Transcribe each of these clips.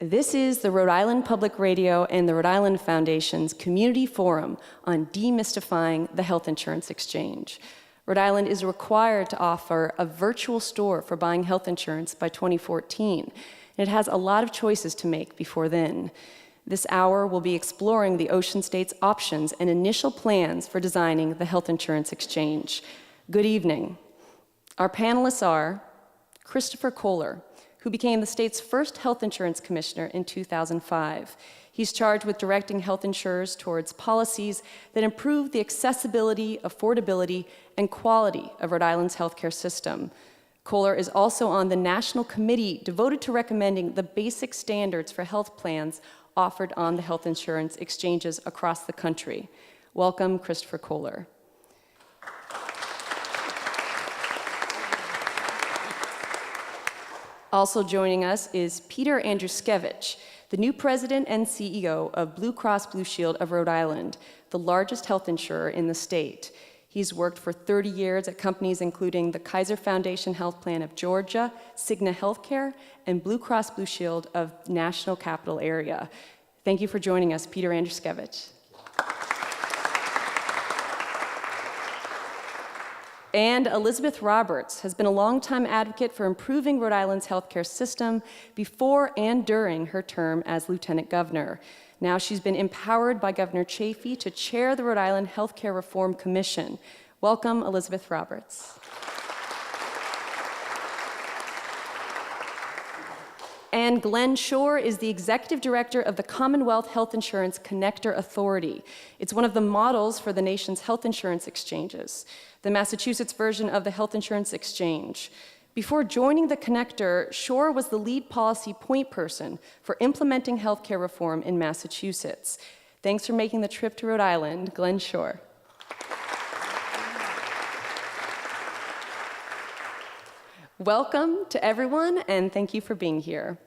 This is the Rhode Island Public Radio and the Rhode Island Foundation's Community Forum on Demystifying the Health Insurance Exchange. Rhode Island is required to offer a virtual store for buying health insurance by 2014, and it has a lot of choices to make before then. This hour will be exploring the Ocean State's options and initial plans for designing the health insurance exchange. Good evening. Our panelists are Christopher Kohler, who became the state's first health insurance commissioner in 2005. He's charged with directing health insurers towards policies that improve the accessibility, affordability, and quality of Rhode Island's healthcare system. Kohler is also on the national committee devoted to recommending the basic standards for health plans offered on the health insurance exchanges across the country. Welcome, Christopher Kohler. Also joining us is Peter Andruszkiewicz, the new president and CEO of Blue Cross Blue Shield of Rhode Island, the largest health insurer in the state. He's worked for 30 years at companies including the Kaiser Foundation Health Plan of Georgia, Cigna Healthcare, and Blue Cross Blue Shield of National Capital Area. Thank you for joining us, Peter Andruszkiewicz. And Elizabeth Roberts has been a longtime advocate for improving Rhode Island's healthcare system before and during her term as lieutenant governor. Now she's been empowered by Governor Chafee to chair the Rhode Island Healthcare Reform Commission. Welcome, Elizabeth Roberts. And Glenn Shore is the executive director of the Commonwealth Health Insurance Connector Authority. It's one of the models for the nation's health insurance exchanges, the Massachusetts version of the Health Insurance Exchange. Before joining the Connector, Shore was the lead policy point person for implementing healthcare reform in Massachusetts. Thanks for making the trip to Rhode Island, Glenn Shore. Welcome to everyone, and thank you for being here.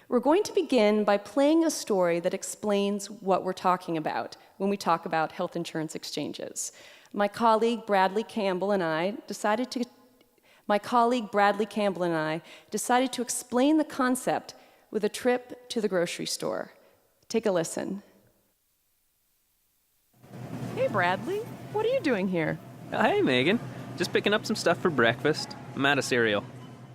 We're going to begin by playing a story that explains what we're talking about when we talk about health insurance exchanges. My colleague Bradley Campbell and I decided to explain the concept with a trip to the grocery store. Take a listen. Hey Bradley, what are you doing here? Hey Megan, just picking up some stuff for breakfast. I'm out of cereal.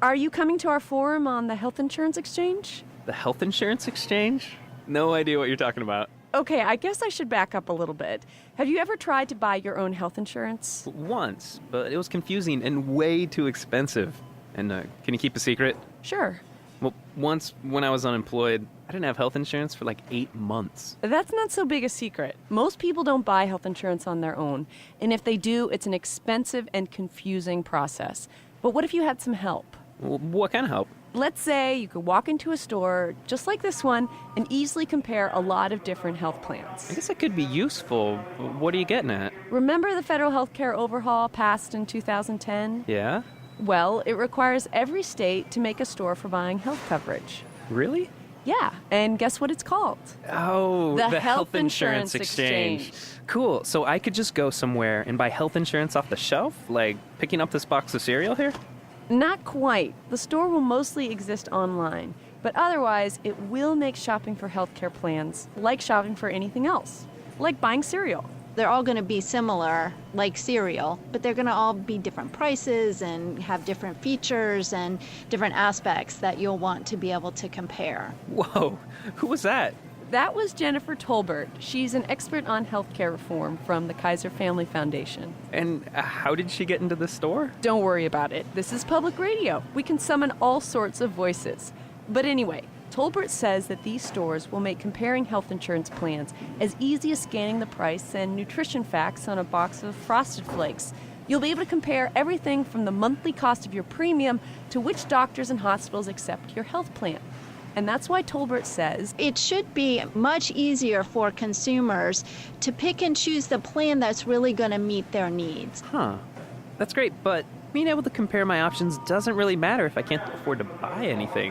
Are you coming to our forum on the health insurance exchange? The health insurance exchange? No idea what you're talking about. Okay, I guess I should back up a little bit. Have you ever tried to buy your own health insurance? Once, but it was confusing and way too expensive. And can you keep a secret? Sure. Well, once when I was unemployed, I didn't have health insurance for like 8 months. That's not so big a secret. Most people don't buy health insurance on their own. And if they do, it's an expensive and confusing process. But what if you had some help? Well, what kind of help? Let's say you could walk into a store, just like this one, and easily compare a lot of different health plans. I guess that could be useful. What are you getting at? Remember the federal healthcare overhaul passed in 2010? Yeah? Well, it requires every state to make a store for buying health coverage. Really? Yeah, and guess what it's called? Oh, the Health Insurance Exchange. Cool, so I could just go somewhere and buy health insurance off the shelf? Like picking up this box of cereal here? Not quite. The store will mostly exist online, but otherwise it will make shopping for healthcare plans like shopping for anything else, like buying cereal. They're all going to be similar, like cereal, but they're going to all be different prices and have different features and different aspects that you'll want to be able to compare. Whoa, who was that? That was Jennifer Tolbert. She's an expert on healthcare reform from the Kaiser Family Foundation. And how did she get into the store? Don't worry about it. This is public radio. We can summon all sorts of voices. But anyway, Tolbert says that these stores will make comparing health insurance plans as easy as scanning the price and nutrition facts on a box of Frosted Flakes. You'll be able to compare everything from the monthly cost of your premium to which doctors and hospitals accept your health plan. And that's why Tolbert says it should be much easier for consumers to pick and choose the plan that's really going to meet their needs. Huh. That's great, but being able to compare my options doesn't really matter if I can't afford to buy anything.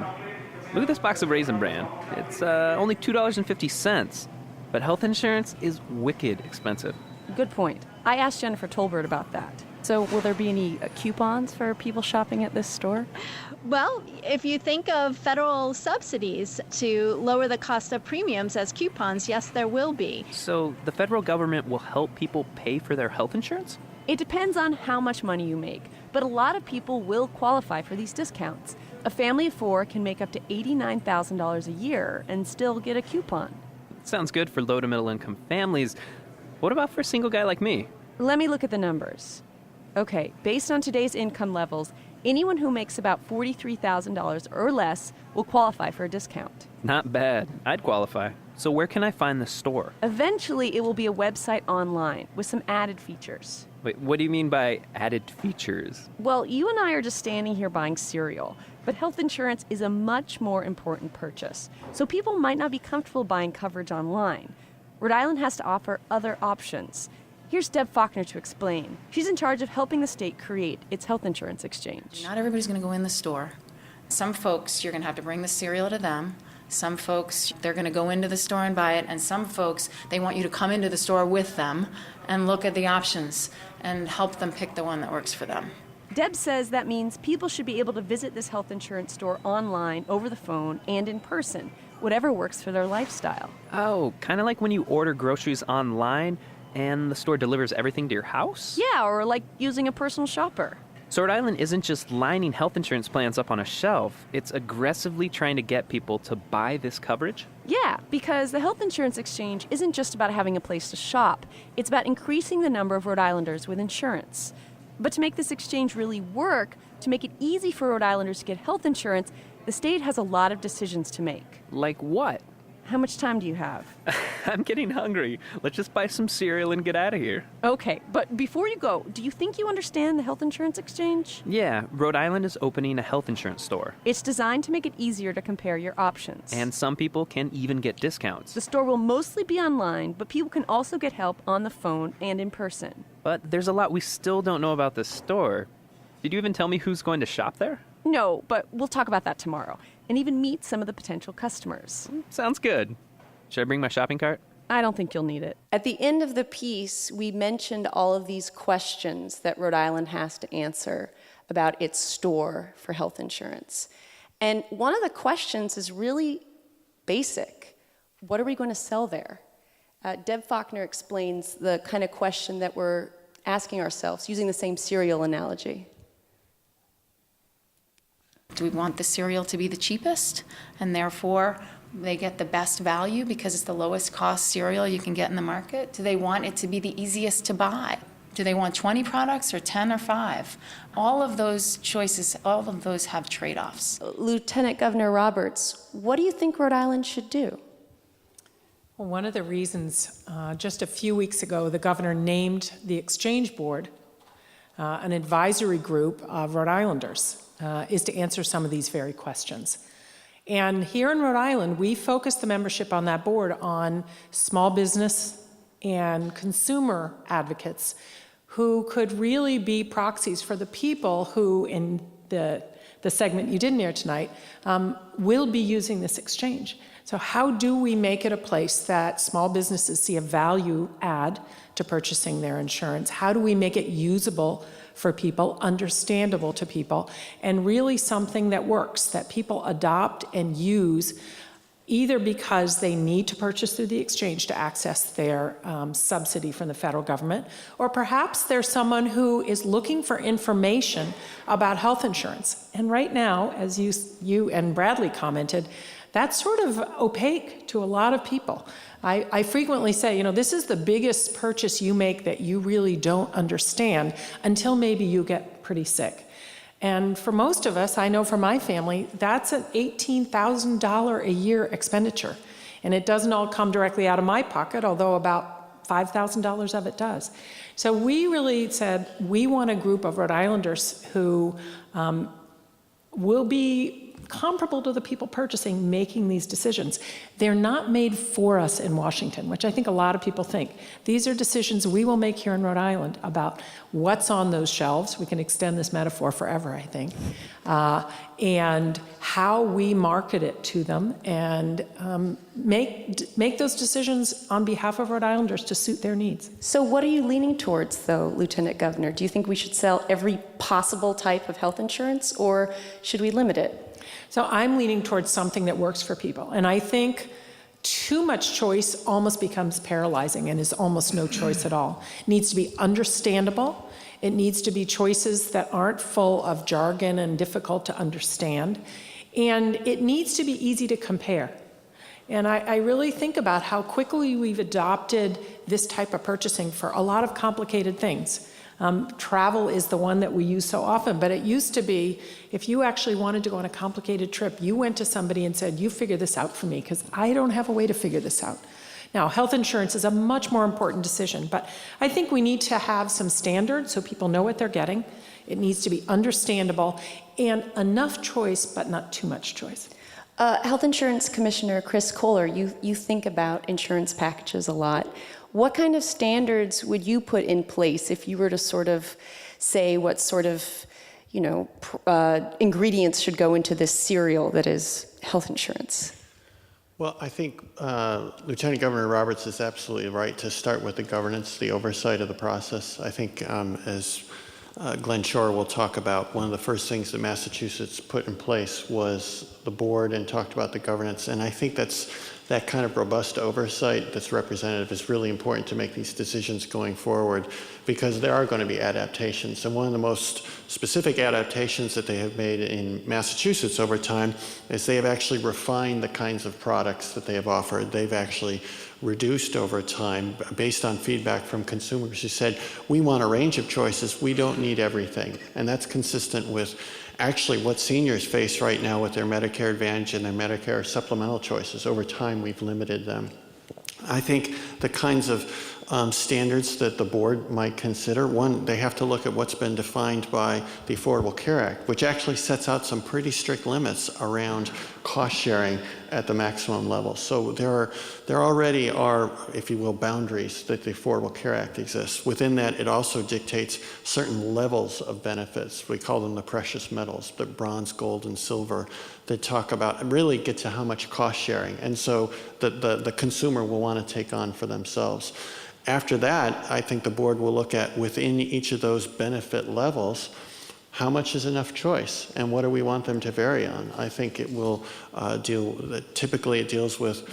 Look at this box of Raisin Bran. It's only $2.50, but health insurance is wicked expensive. Good point. I asked Jennifer Tolbert about that. So will there be any coupons for people shopping at this store? Well, if you think of federal subsidies to lower the cost of premiums as coupons, yes, there will be. So the federal government will help people pay for their health insurance? It depends on how much money you make, but a lot of people will qualify for these discounts. A family of 4 can make up to $89,000 a year and still get a coupon. Sounds good for low to middle income families. What about for a single guy like me? Let me look at the numbers. Okay, based on today's income levels, anyone who makes about $43,000 or less will qualify for a discount. Not bad. I'd qualify. So where can I find the store? Eventually, it will be a website online with some added features. Wait, what do you mean by added features? Well, you and I are just standing here buying cereal, but health insurance is a much more important purchase. So people might not be comfortable buying coverage online. Rhode Island has to offer other options. Here's Deb Faulkner to explain. She's in charge of helping the state create its health insurance exchange. Not everybody's going to go in the store. Some folks, you're going to have to bring the cereal to them. Some folks, they're going to go into the store and buy it. And some folks, they want you to come into the store with them and look at the options and help them pick the one that works for them. Deb says that means people should be able to visit this health insurance store online, over the phone, and in person, whatever works for their lifestyle. Oh, kind of like when you order groceries online and the store delivers everything to your house? Yeah, or like using a personal shopper. So Rhode Island isn't just lining health insurance plans up on a shelf. It's aggressively trying to get people to buy this coverage? Yeah, because the health insurance exchange isn't just about having a place to shop. It's about increasing the number of Rhode Islanders with insurance. But to make this exchange really work, to make it easy for Rhode Islanders to get health insurance, the state has a lot of decisions to make. Like what? How much time do you have? I'm getting hungry. Let's just buy some cereal and get out of here. Okay, but before you go, do you think you understand the health insurance exchange? Yeah, Rhode Island is opening a health insurance store. It's designed to make it easier to compare your options. And some people can even get discounts. The store will mostly be online, but people can also get help on the phone and in person. But there's a lot we still don't know about this store. Did you even tell me who's going to shop there? No, but we'll talk about that tomorrow, and even meet some of the potential customers. Sounds good. Should I bring my shopping cart? I don't think you'll need it. At the end of the piece, we mentioned all of these questions that Rhode Island has to answer about its store for health insurance. And one of the questions is really basic. What are we going to sell there? Deb Faulkner explains the kind of question that we're asking ourselves, using the same cereal analogy. Do we want the cereal to be the cheapest and therefore they get the best value because it's the lowest cost cereal you can get in the market? Do they want it to be the easiest to buy? Do they want 20 products or 10 or 5? All of those choices, all of those have trade-offs. Lieutenant Governor Roberts, what do you think Rhode Island should do? Well, one of the reasons, just a few weeks ago, the governor named the Exchange Board an advisory group of Rhode Islanders is to answer some of these very questions. And here in Rhode Island, we focus the membership on that board on small business and consumer advocates who could really be proxies for the people who, in the segment you didn't hear tonight, will be using this exchange. So how do we make it a place that small businesses see a value add to purchasing their insurance? How do we make it usable for people, understandable to people, and really something that works, that people adopt and use either because they need to purchase through the exchange to access their subsidy from the federal government, or perhaps there's someone who is looking for information about health insurance. And right now, as you and Bradley commented, that's sort of opaque to a lot of people. I frequently say, this is the biggest purchase you make that you really don't understand until maybe you get pretty sick. And for most of us, I know for my family, that's an $18,000 a year expenditure. And it doesn't all come directly out of my pocket, although about $5,000 of it does. So we really said, we want a group of Rhode Islanders who will be comparable to the people purchasing, making these decisions. They're not made for us in Washington, which I think a lot of people think. These are decisions we will make here in Rhode Island about what's on those shelves. We can extend this metaphor forever, I think. And how we market it to them, and make those decisions on behalf of Rhode Islanders to suit their needs. So what are you leaning towards, though, Lieutenant Governor? Do you think we should sell every possible type of health insurance, or should we limit it? So I'm leaning towards something that works for people. And I think too much choice almost becomes paralyzing and is almost no choice at all. It needs to be understandable. It needs to be choices that aren't full of jargon and difficult to understand. And it needs to be easy to compare. And I really think about how quickly we've adopted this type of purchasing for a lot of complicated things. Travel is the one that we use so often, but it used to be, if you actually wanted to go on a complicated trip, you went to somebody and said, you figure this out for me, because I don't have a way to figure this out. Now, health insurance is a much more important decision, but I think we need to have some standards so people know what they're getting. It needs to be understandable and enough choice, but not too much choice. Health Insurance Commissioner Chris Kohler, you think about insurance packages a lot. What kind of standards would you put in place if you were to sort of say what sort of, ingredients should go into this cereal that is health insurance? Well, I think Lieutenant Governor Roberts is absolutely right to start with the governance, the oversight of the process. I think as Glenn Shore will talk about, one of the first things that Massachusetts put in place was the board and talked about the governance. And I think that kind of robust oversight that's representative is really important to make these decisions going forward, because there are going to be adaptations. And one of the most specific adaptations that they have made in Massachusetts over time is they have actually refined the kinds of products that they have offered. They've actually reduced over time based on feedback from consumers who said, we want a range of choices, we don't need everything. And that's consistent with actually what seniors face right now with their Medicare Advantage and their Medicare supplemental choices. Over time, we've limited them. I think the kinds of standards that the board might consider, one, they have to look at what's been defined by the Affordable Care Act, which actually sets out some pretty strict limits around cost sharing at the maximum level. So there already are, if you will, boundaries that the Affordable Care Act exists. Within that, it also dictates certain levels of benefits. We call them the precious metals, the bronze, gold, and silver, that talk about, really get to how much cost sharing. And so the consumer will want to take on for themselves. After that, I think the board will look at, within each of those benefit levels, how much is enough choice and what do we want them to vary on? I think it will typically it deals with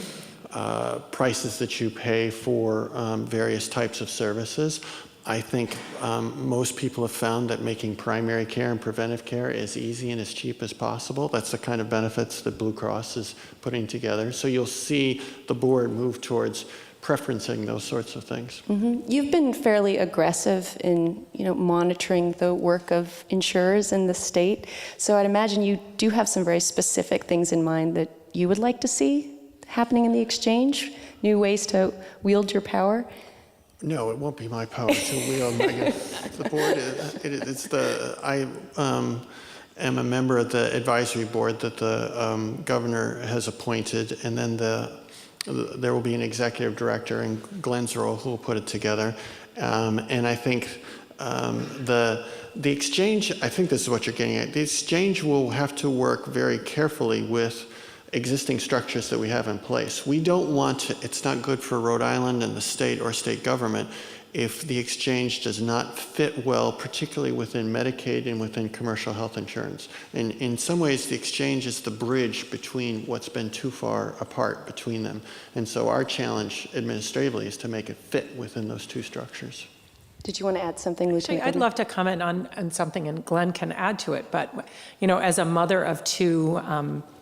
prices that you pay for various types of services. I think most people have found that making primary care and preventive care as easy and as cheap as possible. That's the kind of benefits that Blue Cross is putting together. So you'll see the board move towards preferencing those sorts of things. Mm-hmm. You've been fairly aggressive in, monitoring the work of insurers in the state. So I'd imagine you do have some very specific things in mind that you would like to see happening in the exchange, new ways to wield your power. No, it won't be my power to wield. The board I am a member of the advisory board that the governor has appointed, and then there will be an executive director in Glenn's role who will put it together. And I think the exchange, I think this is what you're getting at, the exchange will have to work very carefully with existing structures that we have in place. We don't want to, it's not good for Rhode Island and the state or state government if the exchange does not fit well, particularly within Medicaid and within commercial health insurance. And in some ways, the exchange is the bridge between what's been too far apart between them. And so our challenge administratively is to make it fit within those two structures. Did you want to add something, Lieutenant? I'd love to comment on something, and Glenn can add to it. But, as a mother of two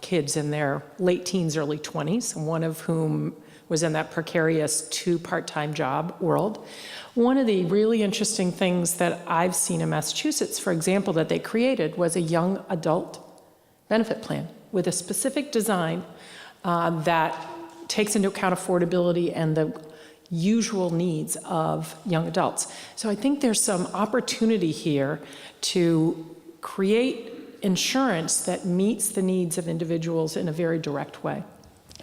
kids in their late teens, early 20s, one of whom was in that precarious 2 part-time job world, one of the really interesting things that I've seen in Massachusetts, for example, that they created was a young adult benefit plan with a specific design that takes into account affordability and the usual needs of young adults. So I think there's some opportunity here to create insurance that meets the needs of individuals in a very direct way.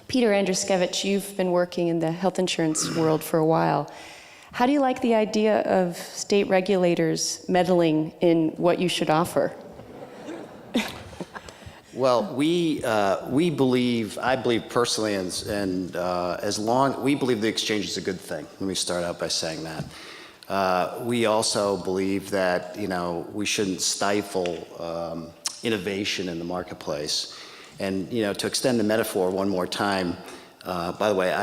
Peter Andruszkiewicz, you've been working in the health insurance world for a while. How do you like the idea of state regulators meddling in what you should offer? Well, we believe, I believe personally, we believe the exchange is a good thing. Let me start out by saying that. We also believe that, we shouldn't stifle innovation in the marketplace. And, to extend the metaphor one more time, by the way,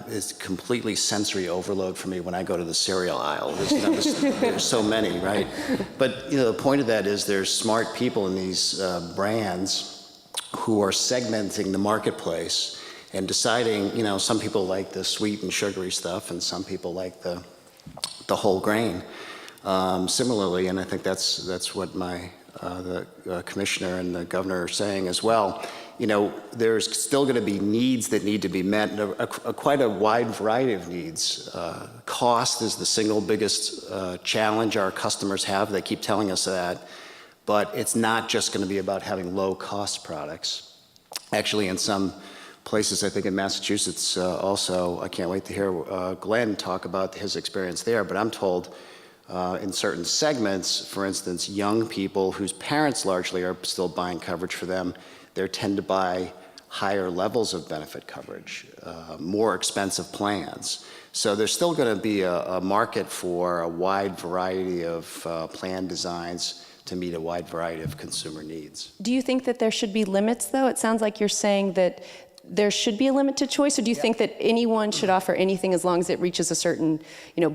it's completely sensory overload for me when I go to the cereal aisle. There's so many, right? But the point of that is there's smart people in these brands who are segmenting the marketplace and deciding, some people like the sweet and sugary stuff, and some people like the whole grain. Similarly, and I think that's what the commissioner and the governor are saying as well. There's still going to be needs that need to be met, quite a wide variety of needs. Cost is the single biggest challenge our customers have. They keep telling us that. But it's not just going to be about having low-cost products. Actually, in some places, I think in Massachusetts also, I can't wait to hear Glenn talk about his experience there, but I'm told in certain segments, for instance, young people whose parents largely are still buying coverage for them, they tend to buy higher levels of benefit coverage, more expensive plans. So there's still going to be a market for a wide variety of plan designs to meet a wide variety of consumer needs. Do you think that there should be limits, though? It sounds like you're saying that there should be a limit to choice, or do you think that anyone should offer anything as long as it reaches a certain,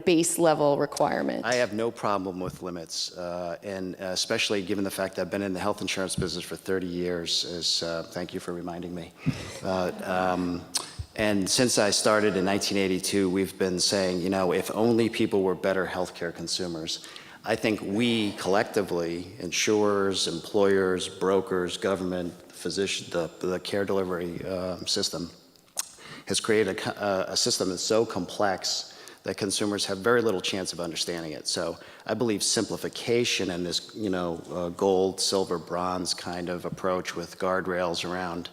base level requirement? I have no problem with limits, and especially given the fact that I've been in the health insurance business for 30 years, thank you for reminding me. And since I started in 1982, we've been saying, if only people were better healthcare consumers. I think we collectively, insurers, employers, brokers, government, physicians, the care delivery system, has created a system that's so complex that consumers have very little chance of understanding it. So I believe simplification and this, gold, silver, bronze kind of approach with guardrails around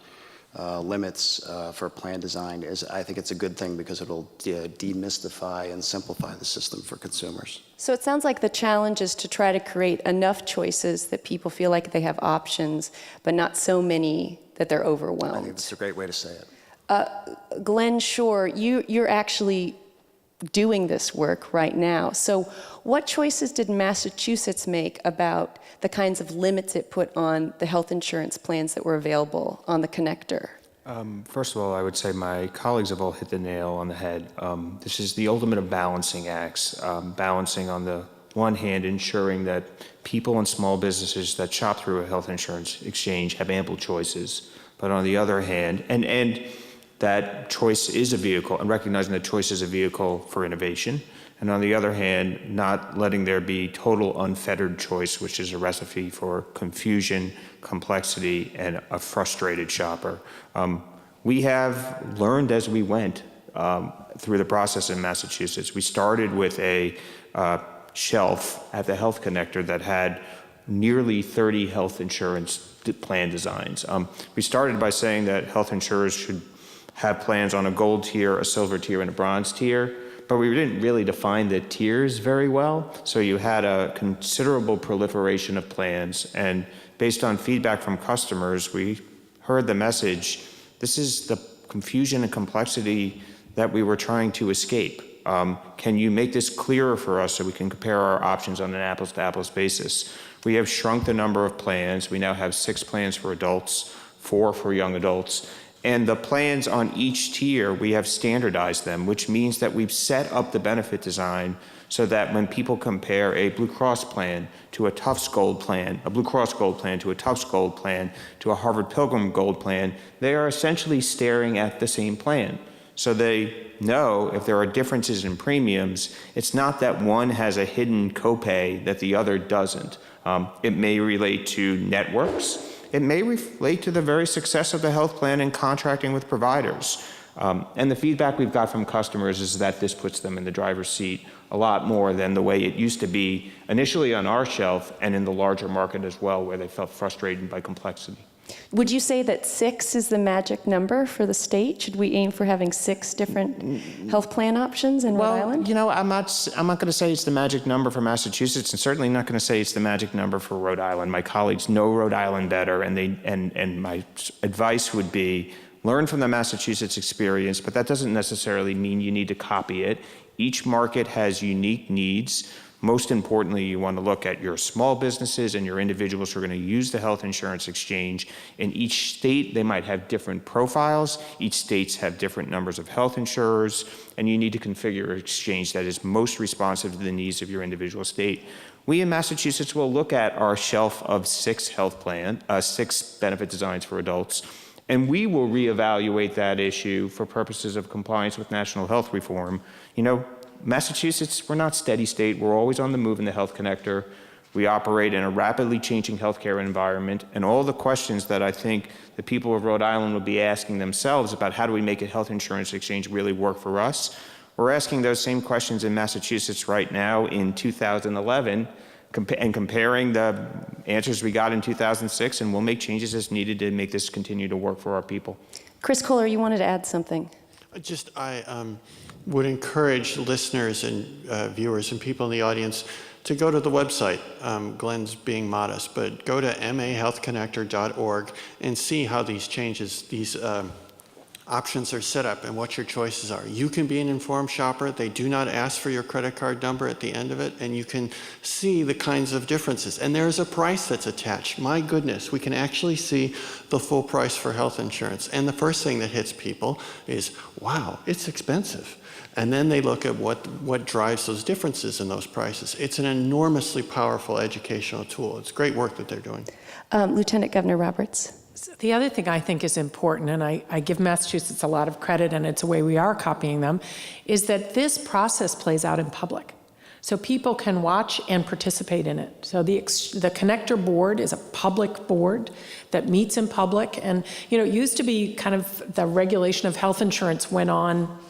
limits for plan design I think it's a good thing because it'll demystify and simplify the system for consumers. So it sounds like the challenge is to try to create enough choices that people feel like they have options, but not so many that they're overwhelmed. I think that's a great way to say it. Glenn Shore, you're actually doing this work right now. So what choices did Massachusetts make about the kinds of limits it put on the health insurance plans that were available on the connector? First of all, I would say my colleagues have all hit the nail on the head. This is the ultimate of balancing acts, balancing on the one hand, ensuring that people and small businesses that shop through a health insurance exchange have ample choices, but on the other hand, and that choice is a vehicle, and recognizing that choice is a vehicle for innovation, and on the other hand, not letting there be total unfettered choice, which is a recipe for confusion, complexity, and a frustrated shopper. We have learned as we went through the process in Massachusetts. We started with a shelf at the Health Connector that had nearly 30 health insurance plan designs. We started by saying that health insurers should have plans on a gold tier, a silver tier, and a bronze tier, but we didn't really define the tiers very well. So you had a considerable proliferation of plans, and based on feedback from customers, we heard the message, this is the confusion and complexity that we were trying to escape. Can you make this clearer for us so we can compare our options on an apples-to-apples basis? We have shrunk the number of plans. We now have 6 plans for adults, 4 for young adults. And the plans on each tier, we have standardized them, which means that we've set up the benefit design so that when people compare a Blue Cross plan to a Tufts Gold plan, a Blue Cross Gold plan to a Tufts Gold plan to a Harvard Pilgrim Gold plan, they are essentially staring at the same plan. So they know if there are differences in premiums, it's not that one has a hidden copay that the other doesn't. It may relate to networks. It may relate to the very success of the health plan in contracting with providers. And the feedback we've got from customers is that this puts them in the driver's seat a lot more than the way it used to be initially on our shelf and in the larger market as well, where they felt frustrated by complexity. Would you say that 6 is the magic number for the state? Should we aim for having 6 different health plan options in Rhode Island? You know, I'm not going to say it's the magic number for Massachusetts, and certainly not going to say it's the magic number for Rhode Island. My colleagues know Rhode Island better, and my advice would be learn from the Massachusetts experience, but that doesn't necessarily mean you need to copy it. Each market has unique needs. Most importantly, you want to look at your small businesses and your individuals who are going to use the health insurance exchange. In each state, they might have different profiles. Each states have different numbers of health insurers, and you need to configure an exchange that is most responsive to the needs of your individual state. We in Massachusetts will look at our shelf of 6 6 benefit designs for adults, and we will reevaluate that issue for purposes of compliance with national health reform. You know, Massachusetts, we're not steady state. We're always on the move in the Health Connector. We operate in a rapidly changing healthcare environment, and all the questions that I think the people of Rhode Island will be asking themselves about how do we make a health insurance exchange really work for us, we're asking those same questions in Massachusetts right now in 2011 and comparing the answers we got in 2006, and we'll make changes as needed to make this continue to work for our people. Chris Kohler, you wanted to add something. I would encourage listeners and viewers and people in the audience to go to the website. Glenn's being modest, but go to mahealthconnector.org and see how these changes, these options are set up and what your choices are. You can be an informed shopper. They do not ask for your credit card number at the end of it, and you can see the kinds of differences. And there's a price that's attached. My goodness, we can actually see the full price for health insurance. And the first thing that hits people is, wow, it's expensive. And then they look at what drives those differences in those prices. It's an enormously powerful educational tool. It's great work that they're doing. Lieutenant Governor Roberts. The other thing I think is important, and I give Massachusetts a lot of credit, and it's a way we are copying them, is that this process plays out in public. So people can watch and participate in it. So the Connector Board is a public board that meets in public. And, you know, it used to be kind of the regulation of health insurance went on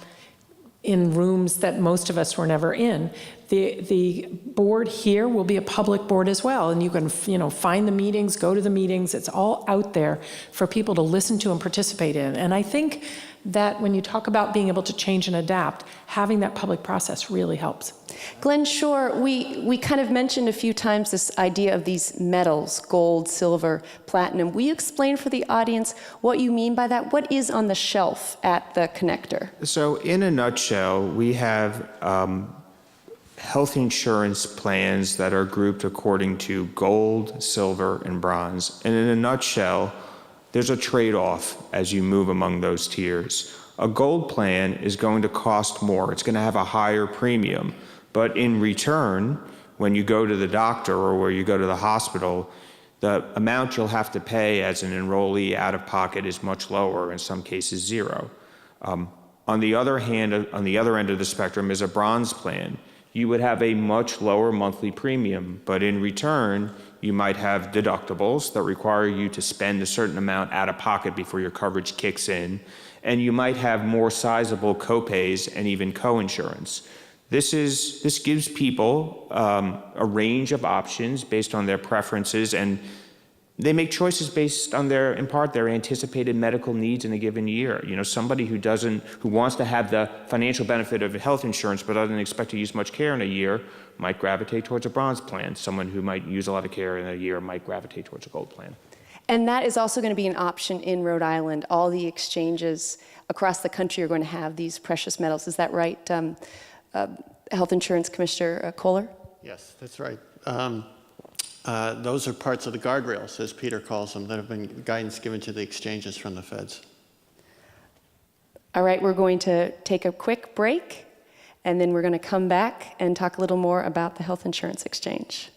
in rooms that most of us were never in. The board here will be a public board as well, and you can, you know, find the meetings, go to the meetings. It's all out there for people to listen to and participate in. And I think that when you talk about being able to change and adapt, having that public process really helps. Glenn Shore, we kind of mentioned a few times this idea of these metals, gold, silver, platinum. Will you explain for the audience what you mean by that? What is on the shelf at the Connector? So in a nutshell, we have health insurance plans that are grouped according to gold, silver, and bronze. And in a nutshell, there's a trade-off as you move among those tiers. A gold plan is going to cost more. It's going to have a higher premium. But in return, when you go to the doctor or where you go to the hospital, the amount you'll have to pay as an enrollee out of pocket is much lower, in some cases zero. On the other hand, on the other end of the spectrum is a bronze plan. You would have a much lower monthly premium, but in return, you might have deductibles that require you to spend a certain amount out of pocket before your coverage kicks in, and you might have more sizable copays and even coinsurance. This gives people a range of options based on their preferences, and they make choices based on in part, their anticipated medical needs in a given year. You know, somebody who wants to have the financial benefit of health insurance but doesn't expect to use much care in a year might gravitate towards a bronze plan. Someone who might use a lot of care in a year might gravitate towards a gold plan. And that is also going to be an option in Rhode Island. All the exchanges across the country are going to have these precious metals. Is that right, Health Insurance Commissioner Kohler? Yes, that's right. Those are parts of the guardrails, as Peter calls them, that have been guidance given to the exchanges from the feds. All right, we're going to take a quick break, and then we're going to come back and talk a little more about the health insurance exchange.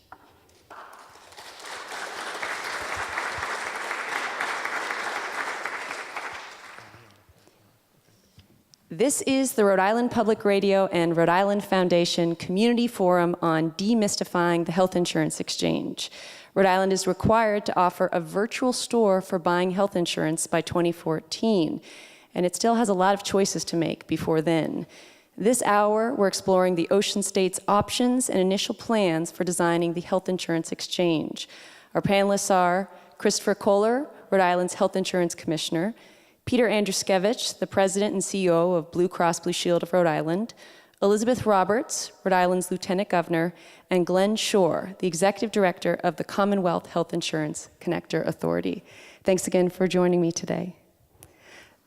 This is the Rhode Island Public Radio and Rhode Island Foundation Community Forum on Demystifying the Health Insurance Exchange. Rhode Island is required to offer a virtual store for buying health insurance by 2014. and it still has a lot of choices to make before then. This hour, we're exploring the Ocean State's options and initial plans for designing the health insurance exchange. Our panelists are Christopher Kohler, Rhode Island's Health Insurance Commissioner, Peter Andruszkiewicz, the President and CEO of Blue Cross Blue Shield of Rhode Island, Elizabeth Roberts, Rhode Island's Lieutenant Governor, and Glenn Shore, the Executive Director of the Commonwealth Health Insurance Connector Authority. Thanks again for joining me today.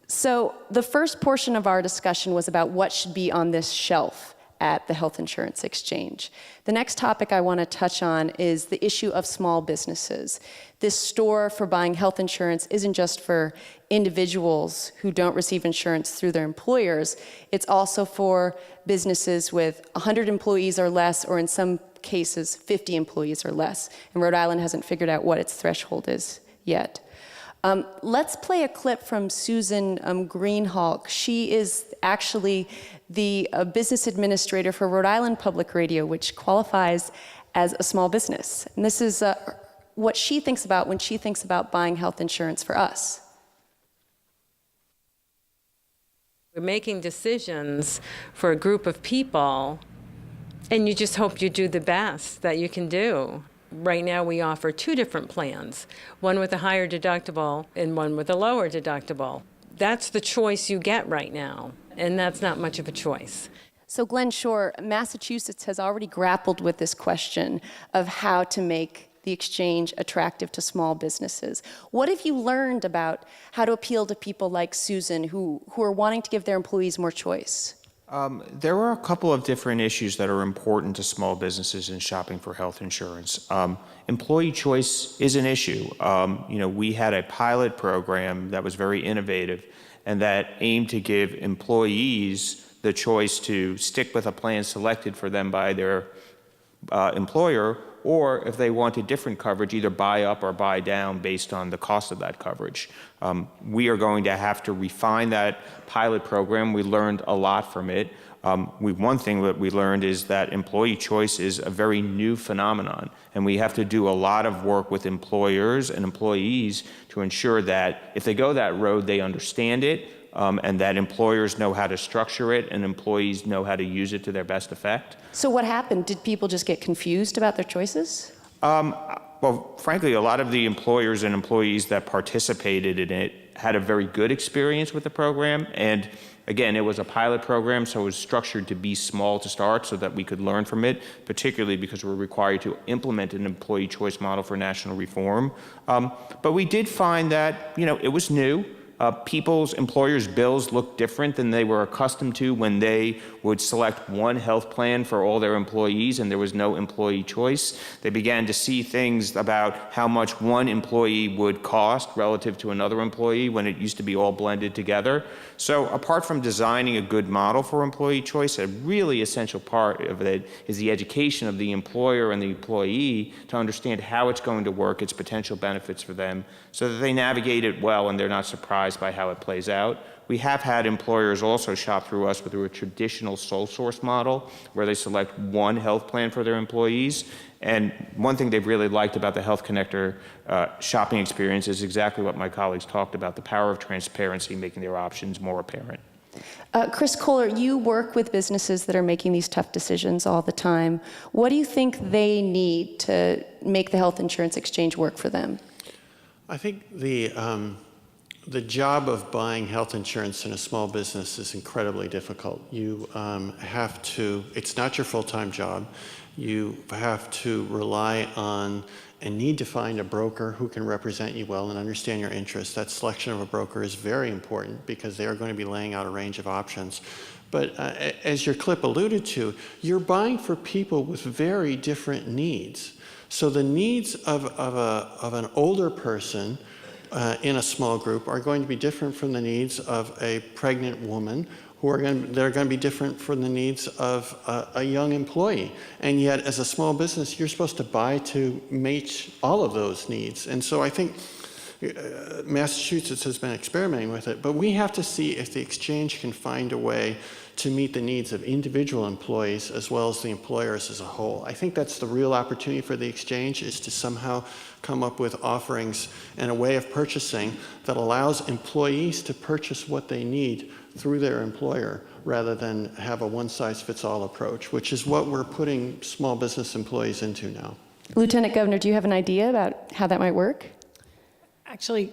So the first portion of our discussion was about what should be on this shelf at the Health Insurance Exchange. The next topic I want to touch on is the issue of small businesses. This store for buying health insurance isn't just for individuals who don't receive insurance through their employers, it's also for businesses with 100 employees or less, or in some cases, 50 employees or less. And Rhode Island hasn't figured out what its threshold is yet. Let's play a clip from Susan Greenhalgh. She is actually the business administrator for Rhode Island Public Radio, which qualifies as a small business. And this is what she thinks about when she thinks about buying health insurance for us. We're making decisions for a group of people, and you just hope you do the best that you can do. Right now, we offer 2 different plans, one with a higher deductible and one with a lower deductible. That's the choice you get right now, and that's not much of a choice. So Glenn Shore, Massachusetts has already grappled with this question of how to make the exchange attractive to small businesses. What have you learned about how to appeal to people like Susan who are wanting to give their employees more choice? There are a couple of different issues that are important to small businesses in shopping for health insurance. Employee choice is an issue. We had a pilot program that was very innovative and that aimed to give employees the choice to stick with a plan selected for them by their employer, or if they wanted different coverage, either buy up or buy down based on the cost of that coverage. We are going to have to refine that pilot program. We learned a lot from it. One thing that we learned is that employee choice is a very new phenomenon, and we have to do a lot of work with employers and employees to ensure that if they go that road, they understand it, and that employers know how to structure it and employees know how to use it to their best effect. So what happened? Did people just get confused about their choices? Well, frankly, a lot of the employers and employees that participated in it had a very good experience with the program. And again, it was a pilot program, so it was structured to be small to start so that we could learn from it, particularly because we're required to implement an employee choice model for national reform. But we did find that, it was new. Employers' bills looked different than they were accustomed to when they would select one health plan for all their employees and there was no employee choice. They began to see things about how much one employee would cost relative to another employee when it used to be all blended together. So apart from designing a good model for employee choice, a really essential part of it is the education of the employer and the employee to understand how it's going to work, its potential benefits for them, so that they navigate it well and they're not surprised by how it plays out. We have had employers also shop through us with a traditional sole source model where they select one health plan for their employees. And one thing they've really liked about the Health Connector shopping experience is exactly what my colleagues talked about, the power of transparency, making their options more apparent. Chris Kohler, you work with businesses that are making these tough decisions all the time. What do you think they need to make the health insurance exchange work for them? I think the job of buying health insurance in a small business is incredibly difficult. You have to, it's not your full-time job. You have to rely on and need to find a broker who can represent you well and understand your interests. That selection of a broker is very important because they are going to be laying out a range of options. But as your clip alluded to, you're buying for people with very different needs. So the needs of an older person in a small group are going to be different from the needs of a pregnant woman, they're going to be different from the needs of a young employee. And yet, as a small business, you're supposed to buy to meet all of those needs. And so I think Massachusetts has been experimenting with it, but we have to see if the exchange can find a way to meet the needs of individual employees as well as the employers as a whole. I think that's the real opportunity for the exchange, is to somehow come up with offerings and a way of purchasing that allows employees to purchase what they need through their employer rather than have a one-size-fits-all approach, which is what we're putting small business employees into now. Lieutenant Governor, do you have an idea about how that might work? Actually,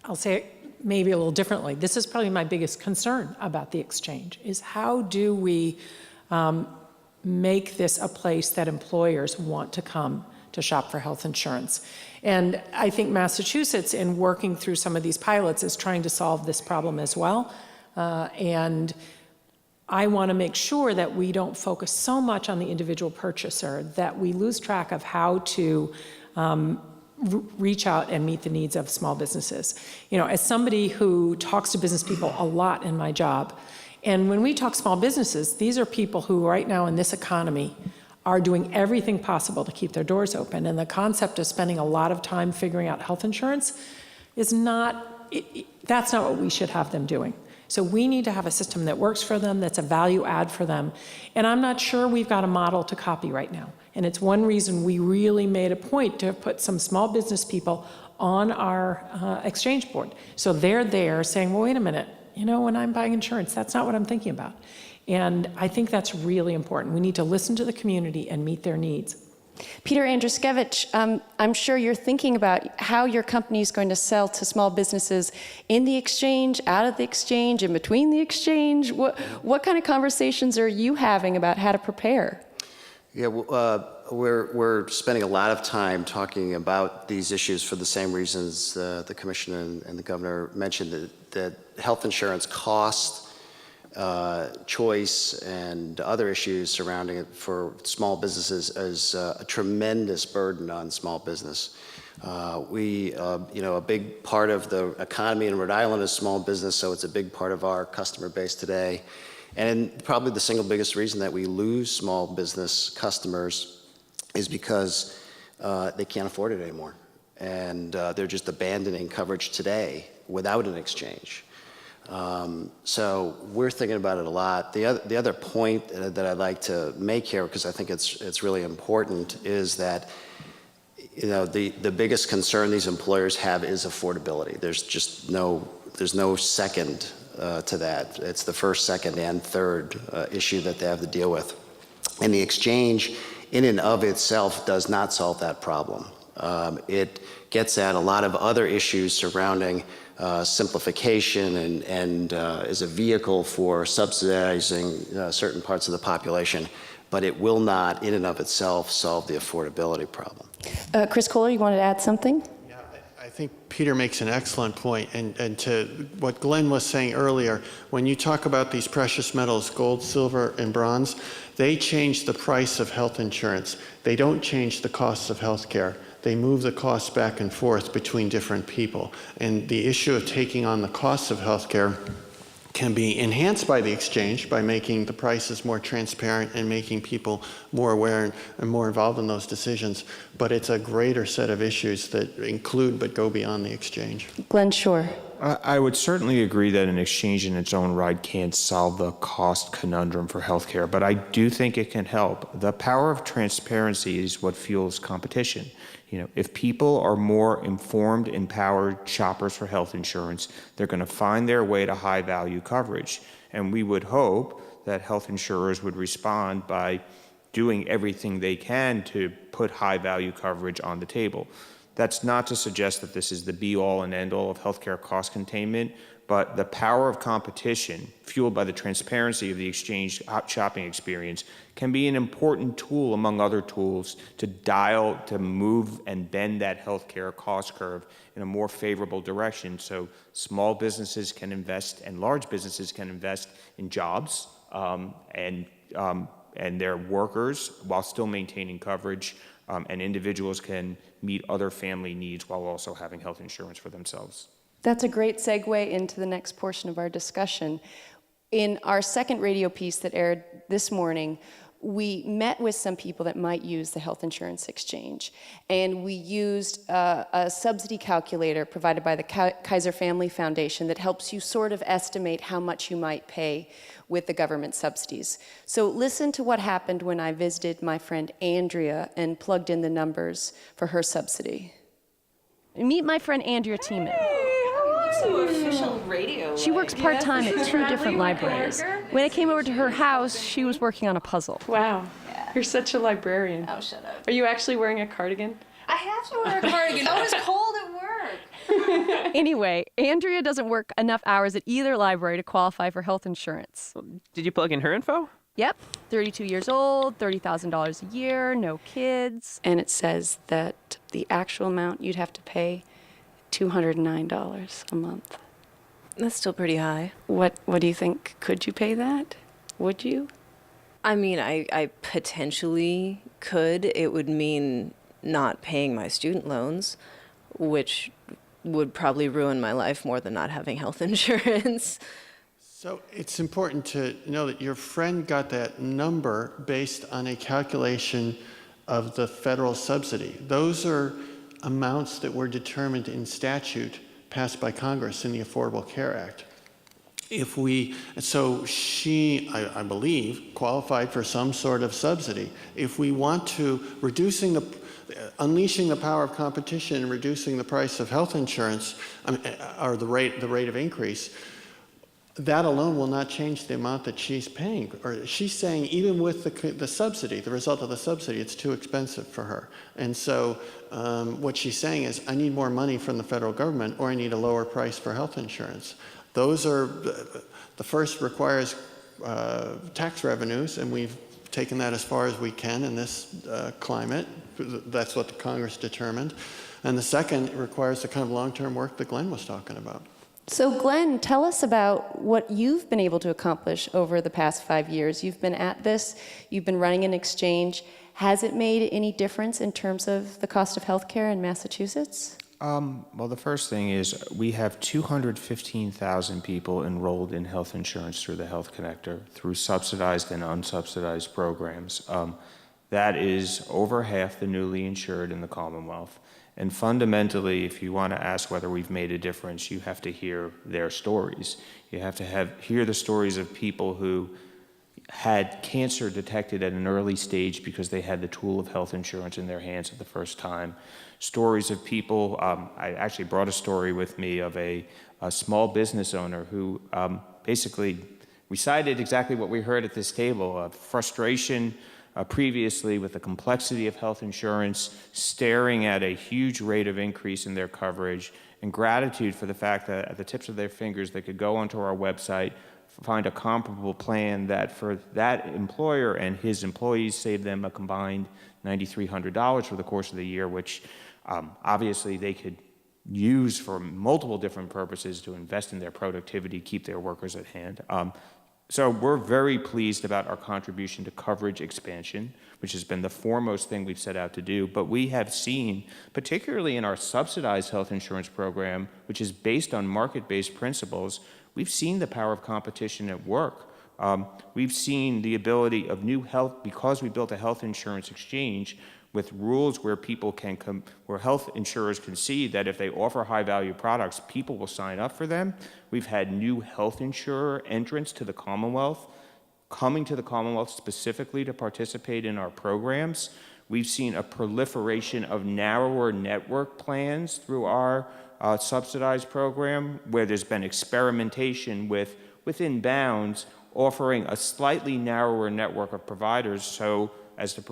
I'll say it maybe a little differently. This is probably my biggest concern about the exchange, is how do we make this a place that employers want to come to shop for health insurance. And I think Massachusetts, in working through some of these pilots, is trying to solve this problem as well. And I want to make sure that we don't focus so much on the individual purchaser that we lose track of how to reach out and meet the needs of small businesses. You know, as somebody who talks to business people a lot in my job, and when we talk small businesses, these are people who right now in this economy are doing everything possible to keep their doors open. And the concept of spending a lot of time figuring out health insurance is not, that's not what we should have them doing. So we need to have a system that works for them, that's a value add for them. And I'm not sure we've got a model to copy right now. And it's one reason we really made a point to put some small business people on our exchange board. So they're there saying, well, wait a minute, you know, when I'm buying insurance, that's not what I'm thinking about. And I think that's really important. We need to listen to the community and meet their needs. Peter Andruszkiewicz, I'm sure you're thinking about how your company is going to sell to small businesses in the exchange, out of the exchange, in between the exchange. What kind of conversations are you having about how to prepare? Yeah, we're spending a lot of time talking about these issues for the same reasons the Commissioner and the Governor mentioned, that health insurance cost, choice, and other issues surrounding it for small businesses is a tremendous burden on small business. You know, a big part of the economy in Rhode Island is small business, so it's a big part of our customer base today. And probably the single biggest reason that we lose small business customers is because they can't afford it anymore. And they're just abandoning coverage today without an exchange. So we're thinking about it a lot. The other point that I'd like to make here, because I think it's really important, is that, you know, the biggest concern these employers have is affordability. There's no second to that. It's the first, second, and third issue that they have to deal with. And the exchange in and of itself does not solve that problem. It gets at a lot of other issues surrounding simplification and is a vehicle for subsidizing certain parts of the population, but it will not in and of itself solve the affordability problem. Chris Kohler, you wanted to add something? Yeah, I think Peter makes an excellent point. And to what Glenn was saying earlier, when you talk about these precious metals, gold, silver, and bronze, they change the price of health insurance. They don't change the costs of health care. They move the costs back and forth between different people. And the issue of taking on the costs of healthcare can be enhanced by the exchange by making the prices more transparent and making people more aware and more involved in those decisions. But it's a greater set of issues that include but go beyond the exchange. Glenn Shore. I would certainly agree that an exchange in its own right can't solve the cost conundrum for healthcare, but I do think it can help. The power of transparency is what fuels competition. You know, if people are more informed, empowered shoppers for health insurance, they're going to find their way to high-value coverage. And we would hope that health insurers would respond by doing everything they can to put high-value coverage on the table. That's not to suggest that this is the be-all and end-all of healthcare cost containment, but the power of competition, fueled by the transparency of the exchange shopping experience, can be an important tool among other tools to move and bend that healthcare cost curve in a more favorable direction, so small businesses can invest and large businesses can invest in jobs and their workers while still maintaining coverage, and individuals can meet other family needs while also having health insurance for themselves. That's a great segue into the next portion of our discussion. In our second radio piece that aired this morning, we met with some people that might use the health insurance exchange, and we used a subsidy calculator provided by the Kaiser Family Foundation that helps you sort of estimate how much you might pay with the government subsidies. So listen to what happened when I visited my friend Andrea and plugged in the numbers for her subsidy. Meet my friend Andrea Tiemann. Official radio. She works part-time at 2 different libraries. When I came over to her house, she was working on a puzzle. Wow. You're such a librarian. Oh, shut up. Are you actually wearing a cardigan? I have to wear a cardigan. Oh, it's cold at work. Anyway, Andrea doesn't work enough hours at either library to qualify for health insurance. Did you plug in her info? Yep, 32 years old, $30,000 a year, no kids. And it says that the actual amount you'd have to pay, $209 a month. That's still pretty high. What do you think? Could you pay that? Would you? I mean, I potentially could. It would mean not paying my student loans, which would probably ruin my life more than not having health insurance. So it's important to know that your friend got that number based on a calculation of the federal subsidy. Those are amounts that were determined in statute passed by Congress in the Affordable Care Act. So she, I believe, qualified for some sort of subsidy. If we want to, unleashing the power of competition and reducing the price of health insurance, or the rate of increase, that alone will not change the amount that she's paying. Or she's saying even with the subsidy, the result of the subsidy, it's too expensive for her. And so what she's saying is, I need more money from the federal government, or I need a lower price for health insurance. Those are, the first requires tax revenues, and we've taken that as far as we can in this climate. That's what the Congress determined. And the second requires the kind of long-term work that Glenn was talking about. So Glenn, tell us about what you've been able to accomplish over the past 5 years. You've been at this, you've been running an exchange. Has it made any difference in terms of the cost of healthcare in Massachusetts? Well, the first thing is we have 215,000 people enrolled in health insurance through the Health Connector, through subsidized and unsubsidized programs. That is over half the newly insured in the Commonwealth. And fundamentally, if you want to ask whether we've made a difference, you have to hear their stories. You have to hear the stories of people who had cancer detected at an early stage because they had the tool of health insurance in their hands at the first time. Stories of people, I actually brought a story with me of a small business owner who basically recited exactly what we heard at this table, frustration previously with the complexity of health insurance, staring at a huge rate of increase in their coverage, and gratitude for the fact that at the tips of their fingers they could go onto our website, find a comparable plan that for that employer and his employees saved them a combined $9,300 for the course of the year, which obviously they could use for multiple different purposes to invest in their productivity, keep their workers at hand. So we're very pleased about our contribution to coverage expansion, which has been the foremost thing we've set out to do. But we have seen, particularly in our subsidized health insurance program, which is based on market-based principles, we've seen the power of competition at work. We've seen the ability of new health, because we built a health insurance exchange with rules where people can where health insurers can see that if they offer high-value products, people will sign up for them. We've had new health insurer entrants to the Commonwealth, coming to the Commonwealth specifically to participate in our programs. We've seen a proliferation of narrower network plans through our subsidized program, where there's been experimentation with, within bounds, offering a slightly narrower network of providers so as to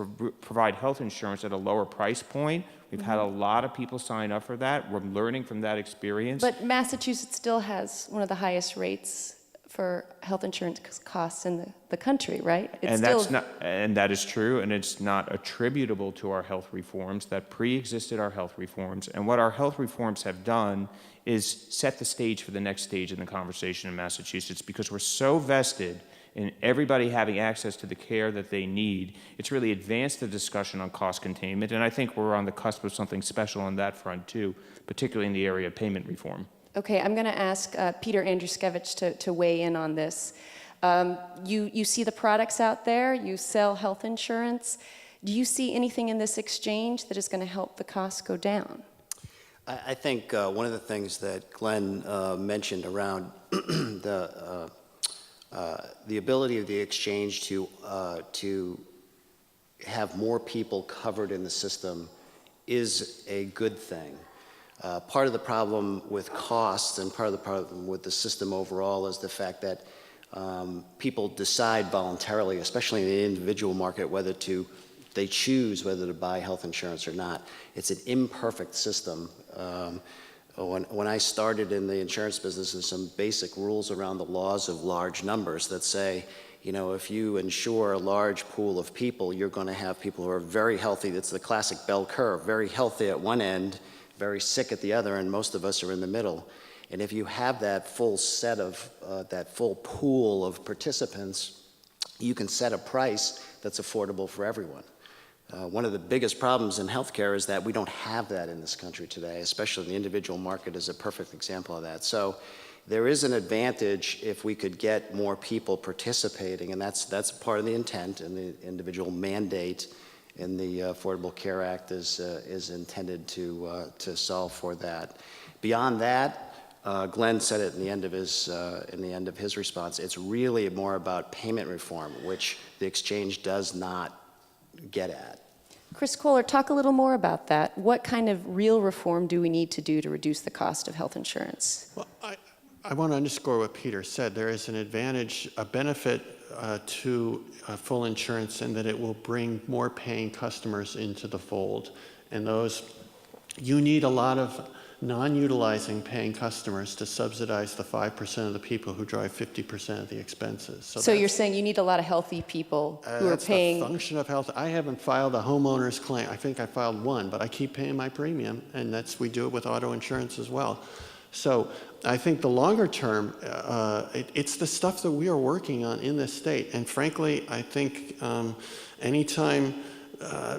provide health insurance at a lower price point. We've had a lot of people sign up for that. We're learning from that experience. But Massachusetts still has one of the highest rates for health insurance costs in the country, right? And that is true, and it's not attributable to our health reforms that pre-existed our health reforms. And what our health reforms have done is set the stage for the next stage in the conversation in Massachusetts, because we're so vested in everybody having access to the care that they need. It's really advanced the discussion on cost containment, and I think we're on the cusp of something special on that front too, particularly in the area of payment reform. Okay, I'm going to ask Peter Andruszkiewicz to weigh in on this. You see the products out there, you sell health insurance. Do you see anything in this exchange that is going to help the costs go down? I think one of the things that Glenn mentioned around the ability of the exchange to have more people covered in the system is a good thing. Part of the problem with costs and part of the problem with the system overall is the fact that people decide voluntarily, especially in the individual market, they choose whether to buy health insurance or not. It's an imperfect system. When I started in the insurance business, there's some basic rules around the laws of large numbers that say, you know, if you insure a large pool of people, you're going to have people who are very healthy. It's the classic bell curve, very healthy at one end, very sick at the other, and most of us are in the middle. And if you have that full set of, that full pool of participants, you can set a price that's affordable for everyone. One of the biggest problems in healthcare is that we don't have that in this country today, especially the individual market is a perfect example of that. So there is an advantage if we could get more people participating, and that's part of the intent, and the individual mandate in the Affordable Care Act is intended to solve for that. Beyond that, Glenn said it in the end of his response. It's really more about payment reform, which the exchange does not get at. Chris Kohler, talk a little more about that. What kind of real reform do we need to do to reduce the cost of health insurance? Well, I want to underscore what Peter said. There is an advantage, a benefit to full insurance in that it will bring more paying customers into the fold. And you need a lot of non-utilizing paying customers to subsidize the 5% of the people who drive 50% of the expenses. So you're saying you need a lot of healthy people who are paying. That's the function of health. I haven't filed a homeowner's claim. I think I filed one, but I keep paying my premium, and we do it with auto insurance as well. So I think the longer term, it's the stuff that we are working on in this state. And frankly, I think anytime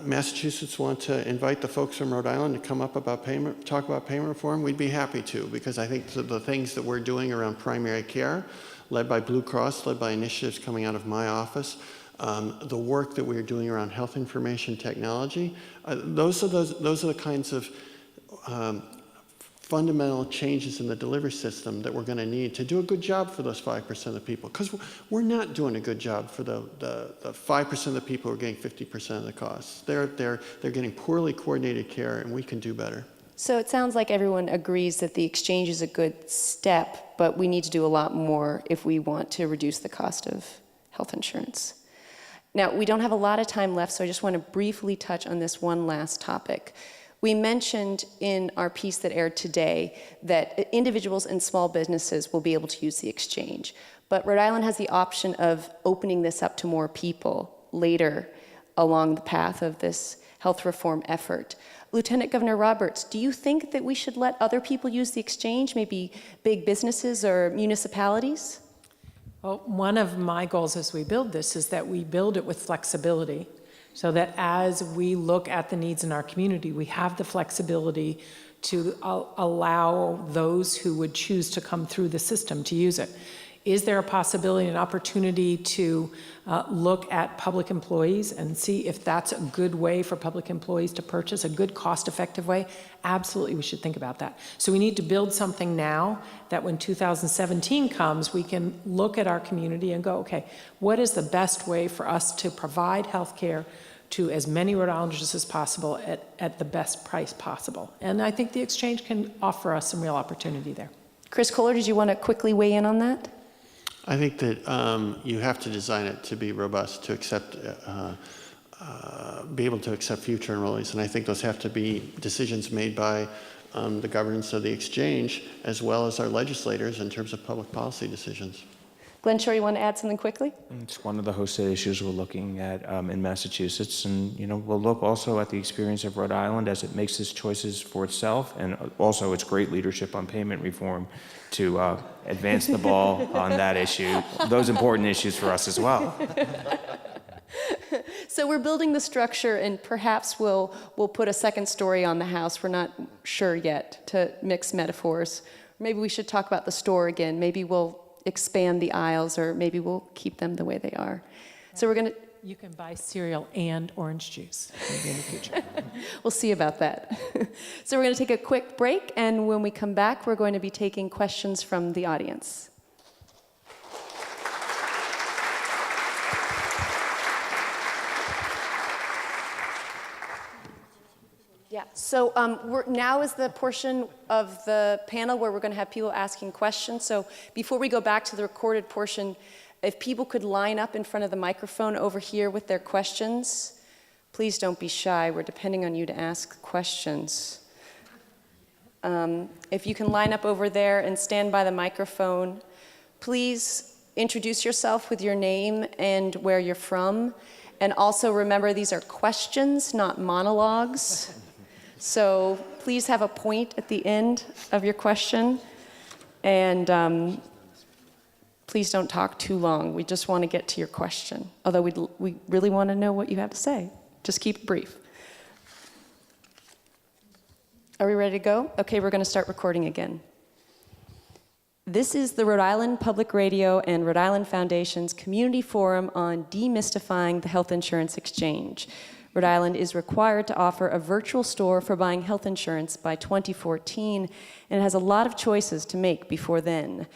Massachusetts want to invite the folks from Rhode Island to come up talk about payment reform, we'd be happy to, because I think the things that we're doing around primary care, led by Blue Cross, led by initiatives coming out of my office, the work that we're doing around health information technology, those are the kinds of fundamental changes in the delivery system that we're going to need to do a good job for those 5% of the people. Because we're not doing a good job for the 5% of the people who are getting 50% of the costs. They're getting poorly coordinated care, and we can do better. So it sounds like everyone agrees that the exchange is a good step, but we need to do a lot more if we want to reduce the cost of health insurance. Now, we don't have a lot of time left, so I just want to briefly touch on this one last topic. We mentioned in our piece that aired today that individuals and small businesses will be able to use the exchange. But Rhode Island has the option of opening this up to more people later along the path of this health reform effort. Lieutenant Governor Roberts, do you think that we should let other people use the exchange, maybe big businesses or municipalities? Well, one of my goals as we build this is that we build it with flexibility, so that as we look at the needs in our community, we have the flexibility to allow those who would choose to come through the system to use it. Is there a possibility, an opportunity to look at public employees and see if that's a good way for public employees to purchase, a good cost-effective way? Absolutely, we should think about that. So we need to build something now that when 2017 comes, we can look at our community and go, okay, what is the best way for us to provide health care to as many Rhode Islanders as possible at the best price possible? And I think the exchange can offer us some real opportunity there. Chris Kohler, did you want to quickly weigh in on that? I think that you have to design it to be robust, to accept, be able to accept future enrollees. And I think those have to be decisions made by the governance of the exchange, as well as our legislators in terms of public policy decisions. Glenn Shore, you want to add something quickly? It's one of the hosted issues we're looking at in Massachusetts, and we'll look also at the experience of Rhode Island as it makes its choices for itself, and also its great leadership on payment reform to advance the ball on that issue, those important issues for us as well. So we're building the structure, and perhaps we'll put a second story on the house. We're not sure yet, to mix metaphors. Maybe we should talk about the store again. Maybe expand the aisles, or maybe we'll keep them the way they are. So we're going to... You can buy cereal and orange juice maybe in the future. We'll see about that. So we're going to take a quick break, and when we come back, we're going to be taking questions from the audience. Yeah, so now is the portion of the panel where we're going to have people asking questions. So before we go back to the recorded portion, if people could line up in front of the microphone over here with their questions, please don't be shy. We're depending on you to ask questions. If you can line up over there and stand by the microphone, please introduce yourself with your name and where you're from. And also remember, these are questions, not monologues. So please have a point at the end of your question. And please don't talk too long. We just want to get to your question. Although we really want to know what you have to say. Just keep it brief. Are we ready to go? Okay, we're going to start recording again. This is the Rhode Island Public Radio and Rhode Island Foundation's Community Forum on Demystifying the Health Insurance Exchange. Rhode Island is required to offer a virtual store for buying health insurance by 2014, and it has a lot of choices to make before then.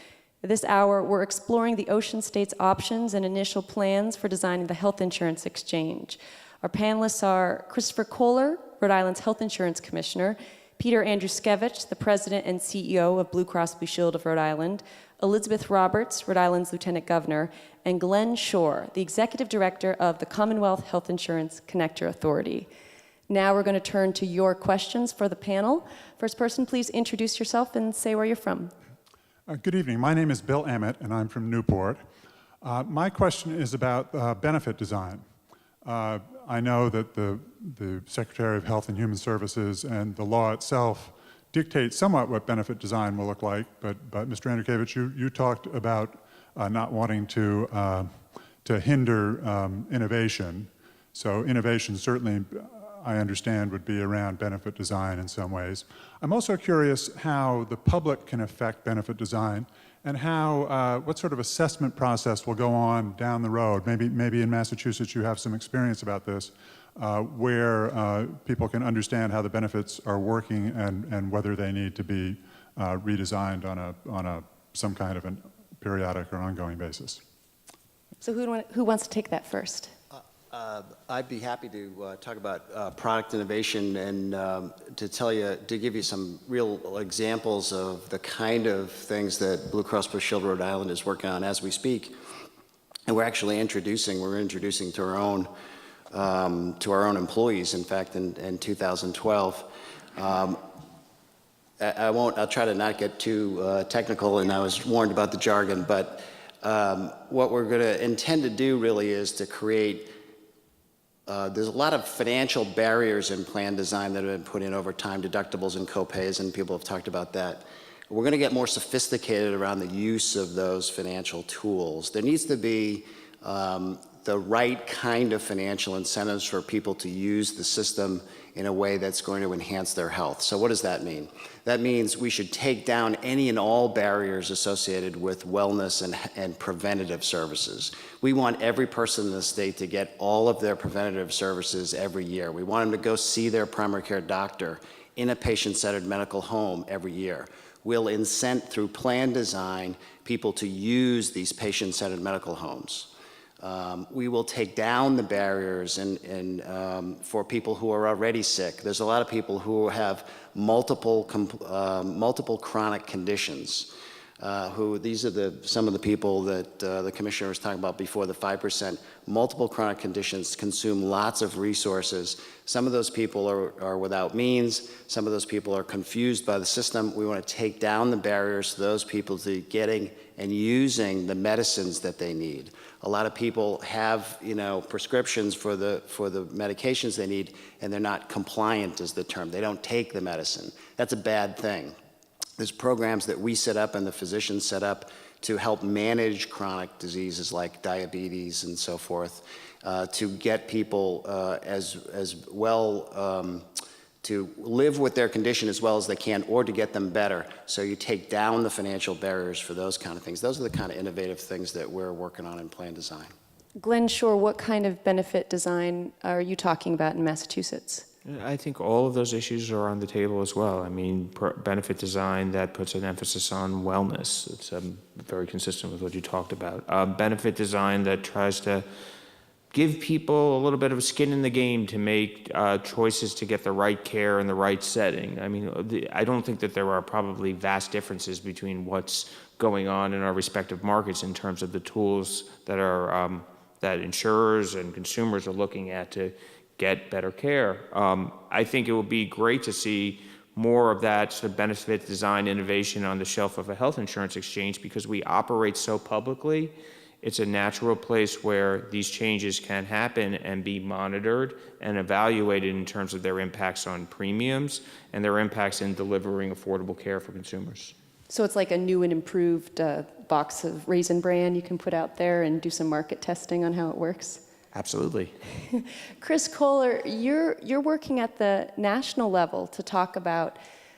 This hour, we're exploring the Ocean State's options and initial plans for designing the health insurance exchange. Our panelists are Christopher Kohler, Rhode Island's Health Insurance Commissioner, Peter Andruszkiewicz, the President and CEO of Blue Cross Blue Shield of Rhode Island, Elizabeth Roberts, Rhode Island's Lieutenant Governor, and Glenn Shore, the Executive Director of the Commonwealth Health Insurance Connector Authority. Now we're going to turn to your questions for the panel. First person, please introduce yourself and say where you're from. Good evening. My name is Bill Emmett, and I'm from Newport. My question is about benefit design. I know that the Secretary of Health and Human Services and the law itself dictate somewhat what benefit design will look like, but Mr. Andruszkiewicz, you talked about not wanting to hinder innovation. So innovation certainly, I understand, would be around benefit design in some ways. I'm also curious how the public can affect benefit design, and how what sort of assessment process will go on down the road. Maybe in Massachusetts you have some experience about this, where people can understand how the benefits are working and whether they need to be redesigned on some kind of a periodic or ongoing basis. So who wants to take that first? I'd be happy to talk about product innovation and to give you some real examples of the kind of things that Blue Cross Blue Shield Rhode Island is working on as we speak. And we're introducing to our own employees, in fact, in 2012. I'll try to not get too technical, and I was warned about the jargon, but what we're going to intend to do really is to create there's a lot of financial barriers in plan design that have been put in over time, deductibles and copays, and people have talked about that. We're going to get more sophisticated around the use of those financial tools. There needs to be the right kind of financial incentives for people to use the system in a way that's going to enhance their health. So what does that mean? That means we should take down any and all barriers associated with wellness and preventative services. We want every person in the state to get all of their preventative services every year. We want them to go see their primary care doctor in a patient-centered medical home every year. We'll incent through plan design people to use these patient-centered medical homes. We will take down the barriers for people who are already sick. There's a lot of people who have multiple chronic conditions. These are some of the people that the commissioner was talking about before, the 5%. Multiple chronic conditions consume lots of resources. Some of those people are without means. Some of those people are confused by the system. We want to take down the barriers to those people to getting and using the medicines that they need. A lot of people have, prescriptions for the medications they need, and they're not compliant is the term. They don't take the medicine. That's a bad thing. There's programs that we set up and the physicians set up to help manage chronic diseases like diabetes and so forth, to get people as well to live with their condition as well as they can or to get them better. So you take down the financial barriers for those kind of things. Those are the kind of innovative things that we're working on in plan design. Glenn Shore, what kind of benefit design are you talking about in Massachusetts? I think all of those issues are on the table as well. I mean, benefit design that puts an emphasis on wellness. It's very consistent with what you talked about. Benefit design that tries to give people a little bit of skin in the game to make choices to get the right care in the right setting. I mean, I don't think that there are probably vast differences between what's going on in our respective markets in terms of the tools that are that insurers and consumers are looking at to get better care. I think it would be great to see more of that sort of benefit design innovation on the shelf of a health insurance exchange because we operate so publicly. It's a natural place where these changes can happen and be monitored and evaluated in terms of their impacts on premiums and their impacts in delivering affordable care for consumers. So it's like a new and improved box of Raisin Bran you can put out there and do some market testing on how it works? Absolutely. Chris Kohler, you're working at the national level to talk about,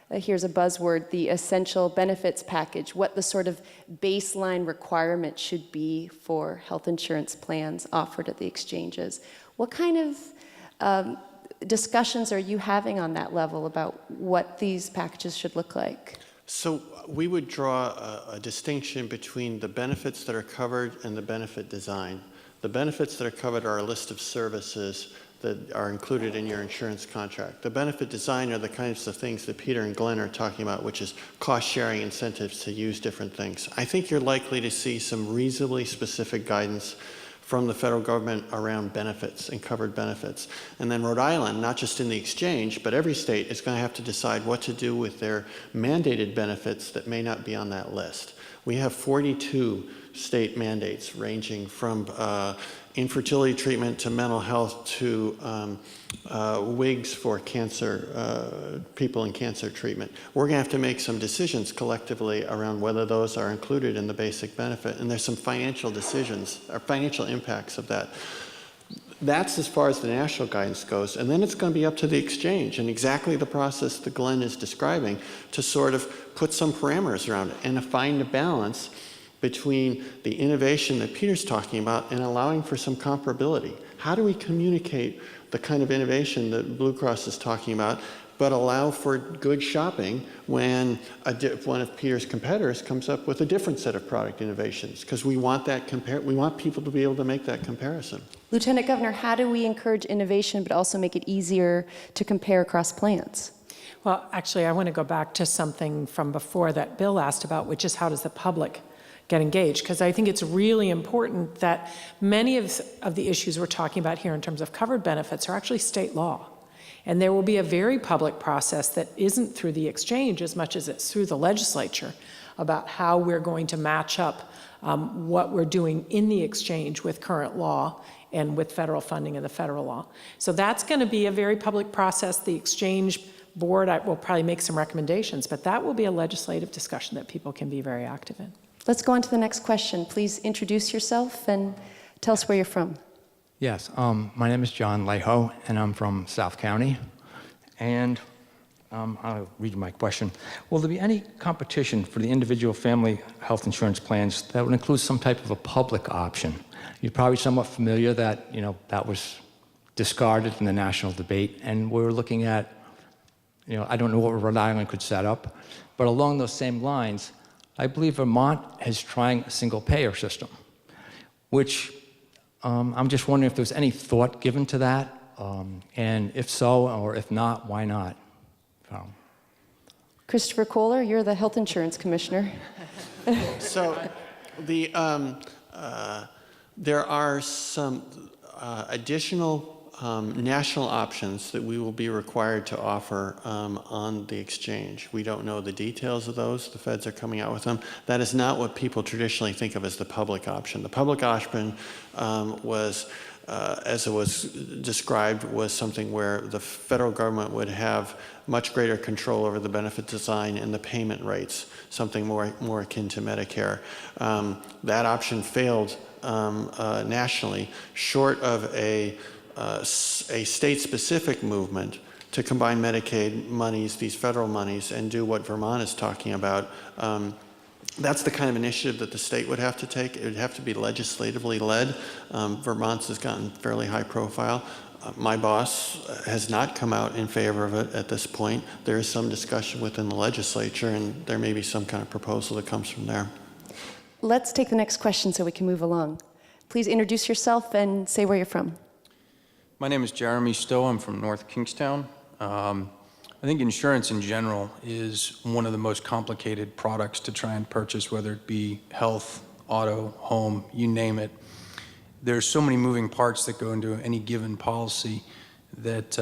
here's a buzzword, the essential benefits package, what the sort of baseline requirement should be for health insurance plans offered at the exchanges. What kind of discussions are you having on that level about what these packages should look like? So we would draw a distinction between the benefits that are covered and the benefit design. The benefits that are covered are a list of services that are included in your insurance contract. The benefit design are the kinds of things that Peter and Glenn are talking about, which is cost-sharing incentives to use different things. I think you're likely to see some reasonably specific guidance from the federal government around benefits and covered benefits. And then Rhode Island, not just in the exchange, but every state is going to have to decide what to do with their mandated benefits that may not be on that list. We have 42 state mandates ranging from infertility treatment to mental health to wigs for cancer, people in cancer treatment. We're going to have to make some decisions collectively around whether those are included in the basic benefit. And there's some financial decisions or financial impacts of that. That's as far as the national guidance goes. And then it's going to be up to the exchange and exactly the process that Glenn is describing to sort of put some parameters around it and to find a balance between the innovation that Peter's talking about and allowing for some comparability. How do we communicate the kind of innovation that Blue Cross is talking about, but allow for good shopping when one of Peter's competitors comes up with a different set of product innovations? Because we want we want people to be able to make that comparison. Lieutenant Governor, how do we encourage innovation but also make it easier to compare across plans? Well, actually, I want to go back to something from before that Bill asked about, which is how does the public get engaged? Because I think it's really important that many of the issues we're talking about here in terms of covered benefits are actually state law. And there will be a very public process that isn't through the exchange as much as it's through the legislature about how we're going to match up what we're doing in the exchange with current law and with federal funding and the federal law. So that's going to be a very public process. The exchange board will probably make some recommendations, but that will be a legislative discussion that people can be very active in. Let's go on to the next question. Please introduce yourself and tell us where you're from. Yes, my name is John Leho, and I'm from South County. And I'll read my question. Will there be any competition for the individual family health insurance plans that would include some type of a public option? You're probably somewhat familiar that, that was discarded in the national debate, and we're looking at, I don't know what Rhode Island could set up, but along those same lines, I believe Vermont is trying a single-payer system, which I'm just wondering if there's any thought given to that, and if so, or if not, why not? Christopher Kohler, you're the health insurance commissioner. So there are some additional national options that we will be required to offer on the exchange. We don't know the details of those. The feds are coming out with them. That is not what people traditionally think of as the public option. The public option was, as it was described, was something where the federal government would have much greater control over the benefit design and the payment rates, something more akin to Medicare. That option failed nationally, short of a state-specific movement to combine Medicaid monies, these federal monies, and do what Vermont is talking about. That's the kind of initiative that the state would have to take. It would have to be legislatively led. Vermont's has gotten fairly high profile. My boss has not come out in favor of it at this point. There is some discussion within the legislature, and there may be some kind of proposal that comes from there. Let's take the next question so we can move along. Please introduce yourself and say where you're from. My name is Jeremy Stowe. I'm from North Kingstown. I think insurance in general is one of the most complicated products to try and purchase, whether it be health, auto, home, you name it. There's so many moving parts that go into any given policy that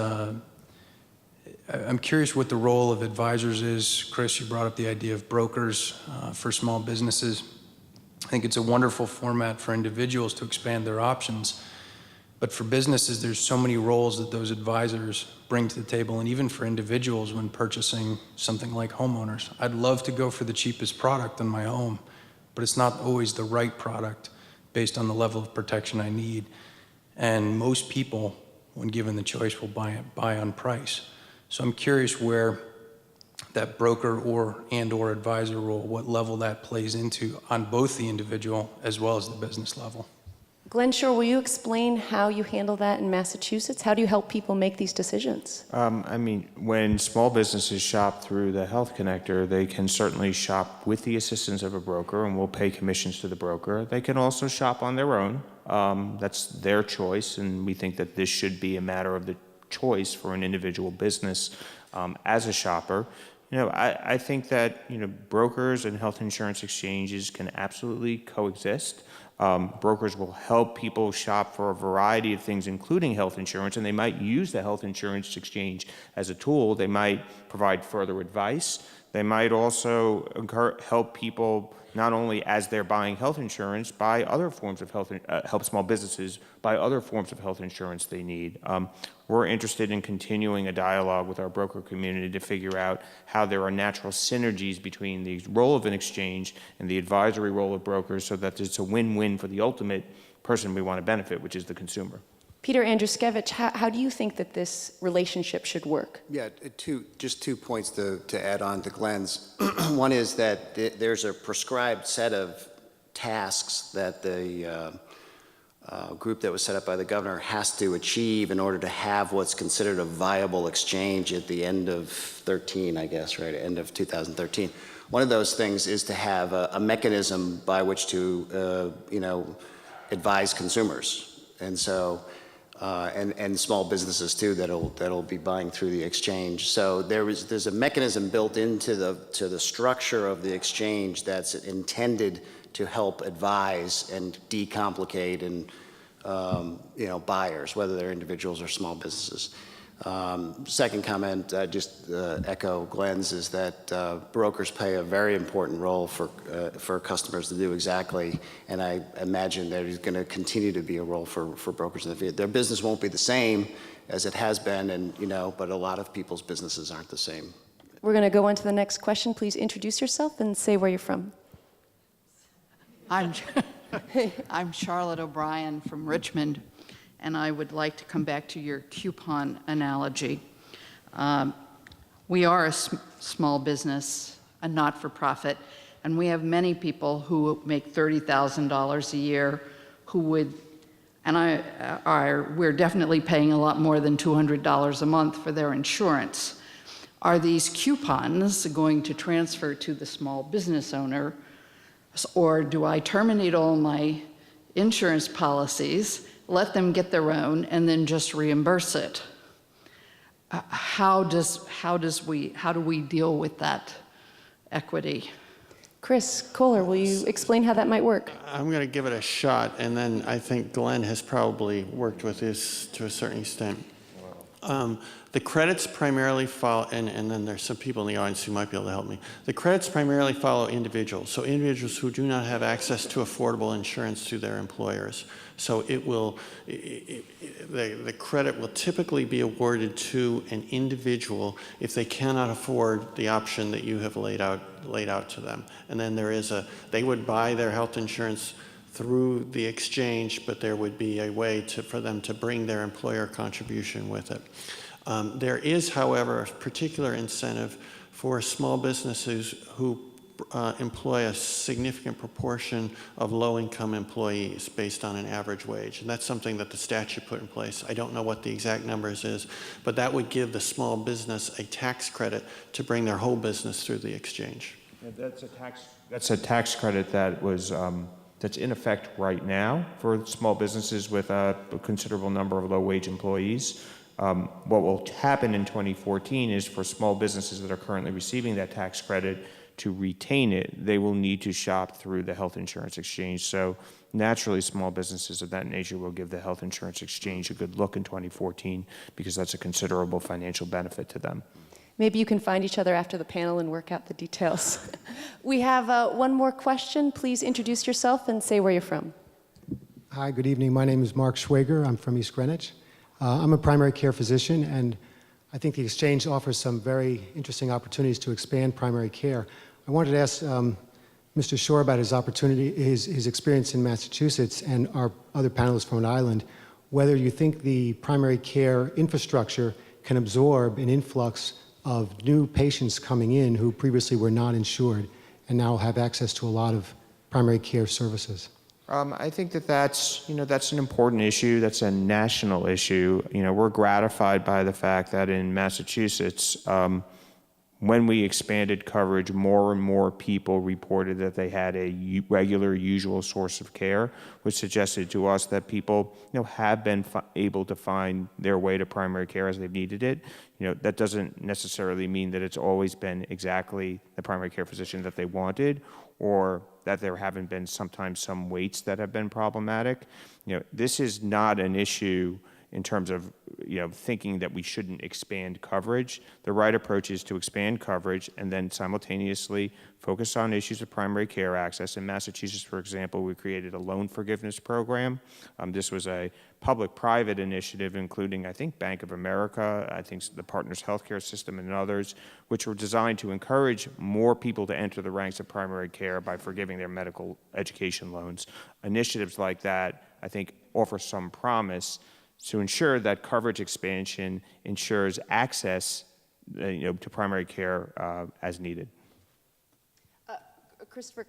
I'm curious what the role of advisors is. Chris, you brought up the idea of brokers for small businesses. I think it's a wonderful format for individuals to expand their options. But for businesses, there's so many roles that those advisors bring to the table, and even for individuals when purchasing something like homeowners. I'd love to go for the cheapest product on my home, but it's not always the right product based on the level of protection I need. And most people, when given the choice, will buy on price. So I'm curious where that broker or advisor role, what level that plays into on both the individual as well as the business level. Glenn Shore, will you explain how you handle that in Massachusetts? How do you help people make these decisions? I mean, when small businesses shop through the Health Connector, they can certainly shop with the assistance of a broker, and we'll pay commissions to the broker. They can also shop on their own. That's their choice, and we think that this should be a matter of the choice for an individual business as a shopper. You know, I think that, you know, brokers and health insurance exchanges can absolutely coexist. Brokers will help people shop for a variety of things, including health insurance, and they might use the health insurance exchange as a tool. They might provide further advice. They might also help people not only as they're buying health insurance, buy other forms of help small businesses buy other forms of health insurance they need. We're interested in continuing a dialogue with our broker community to figure out how there are natural synergies between the role of an exchange and the advisory role of brokers so that it's a win-win for the ultimate person we want to benefit, which is the consumer. Peter Andruszkiewicz, how do you think that this relationship should work? Yeah, just 2 points to add on to Glenn's. One is that there's a prescribed set of tasks that the group that was set up by the governor has to achieve in order to have what's considered a viable exchange at the end of 13, I guess, right, end of 2013. One of those things is to have a mechanism by which to, advise consumers. And so, and small businesses too that'll be buying through the exchange. So there's a mechanism built into the structure of the exchange that's intended to help advise and decomplicate and buyers, whether they're individuals or small businesses. Second comment, just echo Glenn's, is that brokers play a very important role for customers to do exactly, and I imagine there's going to continue to be a role for brokers in the future. Their business won't be the same as it has been, and but a lot of people's businesses aren't the same. We're going to go on to the next question. Please introduce yourself and say where you're from. I'm Charlotte O'Brien from Richmond, and I would like to come back to your coupon analogy. We are a small business, a not-for-profit, and we have many people who make $30,000 a year who would, and we're definitely paying a lot more than $200 a month for their insurance. Are these coupons going to transfer to the small business owner, or do I terminate all my insurance policies, let them get their own, and then just reimburse it? How do we deal with that equity? Chris Kohler, will you explain how that might work? I'm going to give it a shot, and then I think Glenn has probably worked with this to a certain extent. The credits primarily follow, and then there's some people in the audience who might be able to help me. The credits primarily follow individuals, so individuals who do not have access to affordable insurance through their employers. So the credit will typically be awarded to an individual if they cannot afford the option that you have laid out to them. And then they would buy their health insurance through the exchange, but there would be a way for them to bring their employer contribution with it. There is, however, a particular incentive for small businesses who employ a significant proportion of low-income employees based on an average wage. And that's something that the statute put in place. I don't know what the exact numbers is, but that would give the small business a tax credit to bring their whole business through the exchange. Yeah, that's a tax credit that was that's in effect right now for small businesses with a considerable number of low-wage employees. What will happen in 2014 is for small businesses that are currently receiving that tax credit to retain it, they will need to shop through the health insurance exchange. So naturally, small businesses of that nature will give the health insurance exchange a good look in 2014 because that's a considerable financial benefit to them. Maybe you can find each other after the panel and work out the details. We have one more question. Please introduce yourself and say where you're from. Hi, good evening. My name is Mark Schwager. I'm from East Greenwich. I'm a primary care physician, and I think the exchange offers some very interesting opportunities to expand primary care. I wanted to ask Mr. Shore about his opportunity, his experience in Massachusetts and our other panelists from Rhode Island, whether you think the primary care infrastructure can absorb an influx of new patients coming in who previously were not insured and now have access to a lot of primary care services. I think that's an important issue. That's a national issue. We're gratified by the fact that in Massachusetts, when we expanded coverage, more and more people reported that they had a regular, usual source of care, which suggested to us that people, have been able to find their way to primary care as they've needed it. That doesn't necessarily mean that it's always been exactly the primary care physician that they wanted, or that there haven't been sometimes some waits that have been problematic. This is not an issue in terms of thinking that we shouldn't expand coverage. The right approach is to expand coverage and then simultaneously focus on issues of primary care access. In Massachusetts, for example, we created a loan forgiveness program. This was a public-private initiative, including, I think, Bank of America, I think the Partners Healthcare System, and others, which were designed to encourage more people to enter the ranks of primary care by forgiving their medical education loans. Initiatives like that, I think, offer some promise to ensure that coverage expansion ensures access to primary care as needed. Christopher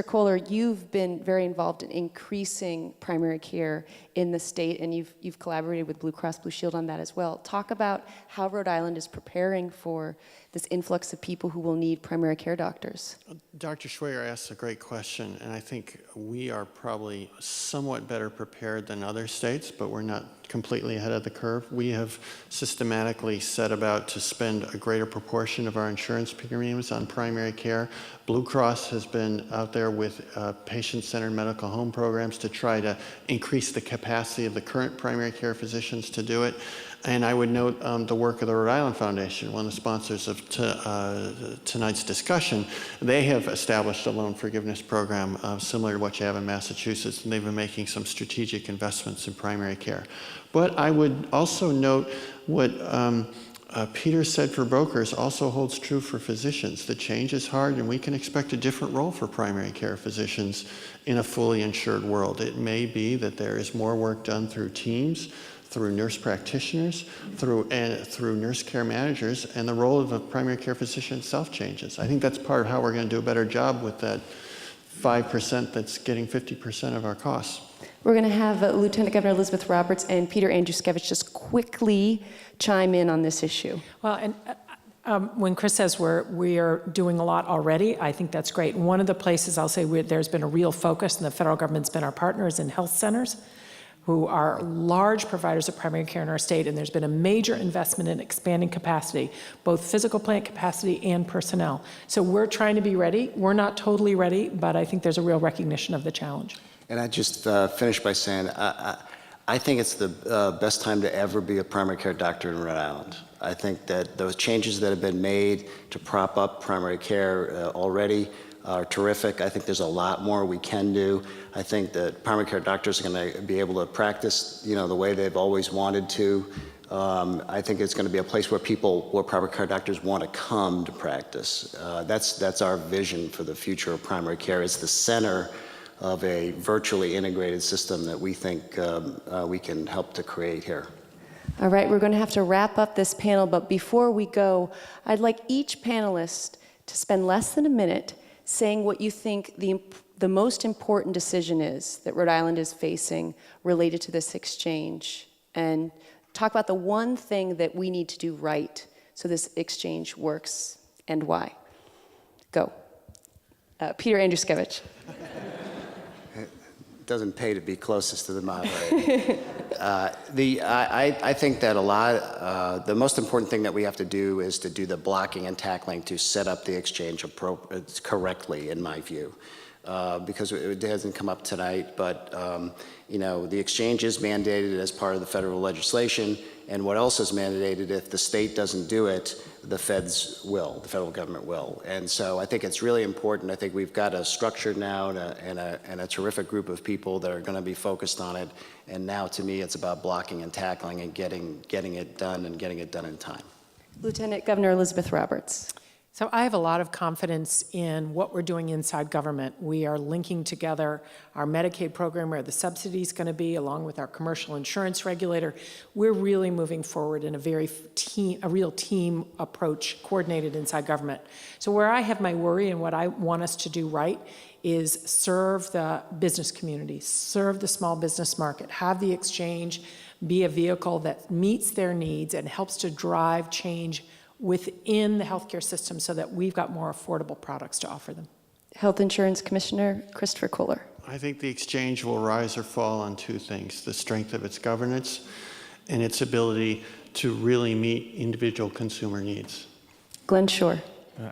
Kohler, you've been very involved in increasing primary care in the state, and you've collaborated with Blue Cross Blue Shield on that as well. Talk about how Rhode Island is preparing for this influx of people who will need primary care doctors. Dr. Schwager asked a great question, and I think we are probably somewhat better prepared than other states, but we're not completely ahead of the curve. We have systematically set about to spend a greater proportion of our insurance premiums on primary care. Blue Cross has been out there with patient-centered medical home programs to try to increase the capacity of the current primary care physicians to do it. And I would note the work of the Rhode Island Foundation, one of the sponsors of tonight's discussion. They have established a loan forgiveness program similar to what you have in Massachusetts, and they've been making some strategic investments in primary care. But I would also note what Peter said for brokers also holds true for physicians. The change is hard, and we can expect a different role for primary care physicians in a fully insured world. It may be that there is more work done through teams, through nurse practitioners, through nurse care managers, and the role of a primary care physician itself changes. I think that's part of how we're going to do a better job with that 5% that's getting 50% of our costs. We're going to have Lieutenant Governor Elizabeth Roberts and Peter Andruszkiewicz just quickly chime in on this issue. Well, and when Chris says we are doing a lot already, I think that's great. One of the places I'll say there's been a real focus, and the federal government's been our partners in health centers, who are large providers of primary care in our state, and there's been a major investment in expanding capacity, both physical plant capacity and personnel. So we're trying to be ready. We're not totally ready, but I think there's a real recognition of the challenge. And I just finish by saying, I think it's the best time to ever be a primary care doctor in Rhode Island. I think that those changes that have been made to prop up primary care already are terrific. I think there's a lot more we can do. I think that primary care doctors are going to be able to practice, the way they've always wanted to. I think it's going to be a place where primary care doctors want to come to practice. That's our vision for the future of primary care. It's the center of a virtually integrated system that we think we can help to create here. All right, we're going to have to wrap up this panel, but before we go, I'd like each panelist to spend less than a minute saying what you think the most important decision is that Rhode Island is facing related to this exchange, and talk about the one thing that we need to do right so this exchange works and why. Go. Peter Andruszkiewicz. It doesn't pay to be closest to the moderator. I think that the most important thing that we have to do is to do the blocking and tackling to set up the exchange correctly, in my view. Because it hasn't come up tonight, but the exchange is mandated as part of the federal legislation, and what else is mandated? If the state doesn't do it, the federal government will. And so I think it's really important. I think we've got a structure now and a terrific group of people that are going to be focused on it, and now to me it's about blocking and tackling and getting it done and getting it done in time. Lieutenant Governor Elizabeth Roberts. So I have a lot of confidence in what we're doing inside government. We are linking together our Medicaid program, where the subsidy is going to be, along with our commercial insurance regulator. We're really moving forward in a real team approach, coordinated inside government. So where I have my worry and what I want us to do right is serve the business community, serve the small business market, have the exchange be a vehicle that meets their needs and helps to drive change within the healthcare system so that we've got more affordable products to offer them. Health Insurance Commissioner Christopher Kohler. I think the exchange will rise or fall on two things: the strength of its governance and its ability to really meet individual consumer needs. Glenn Shore.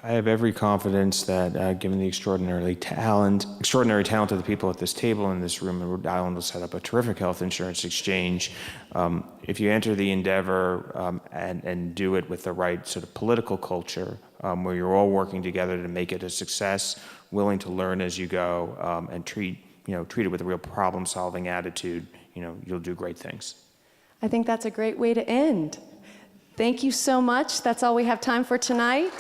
I have every confidence that given the extraordinary talent of the people at this table in this room, Rhode Island will set up a terrific health insurance exchange. If you enter the endeavor and do it with the right sort of political culture, where you're all working together to make it a success, willing to learn as you go, and treat it with a real problem-solving attitude, you'll do great things. I think that's a great way to end. Thank you so much. That's all we have time for tonight.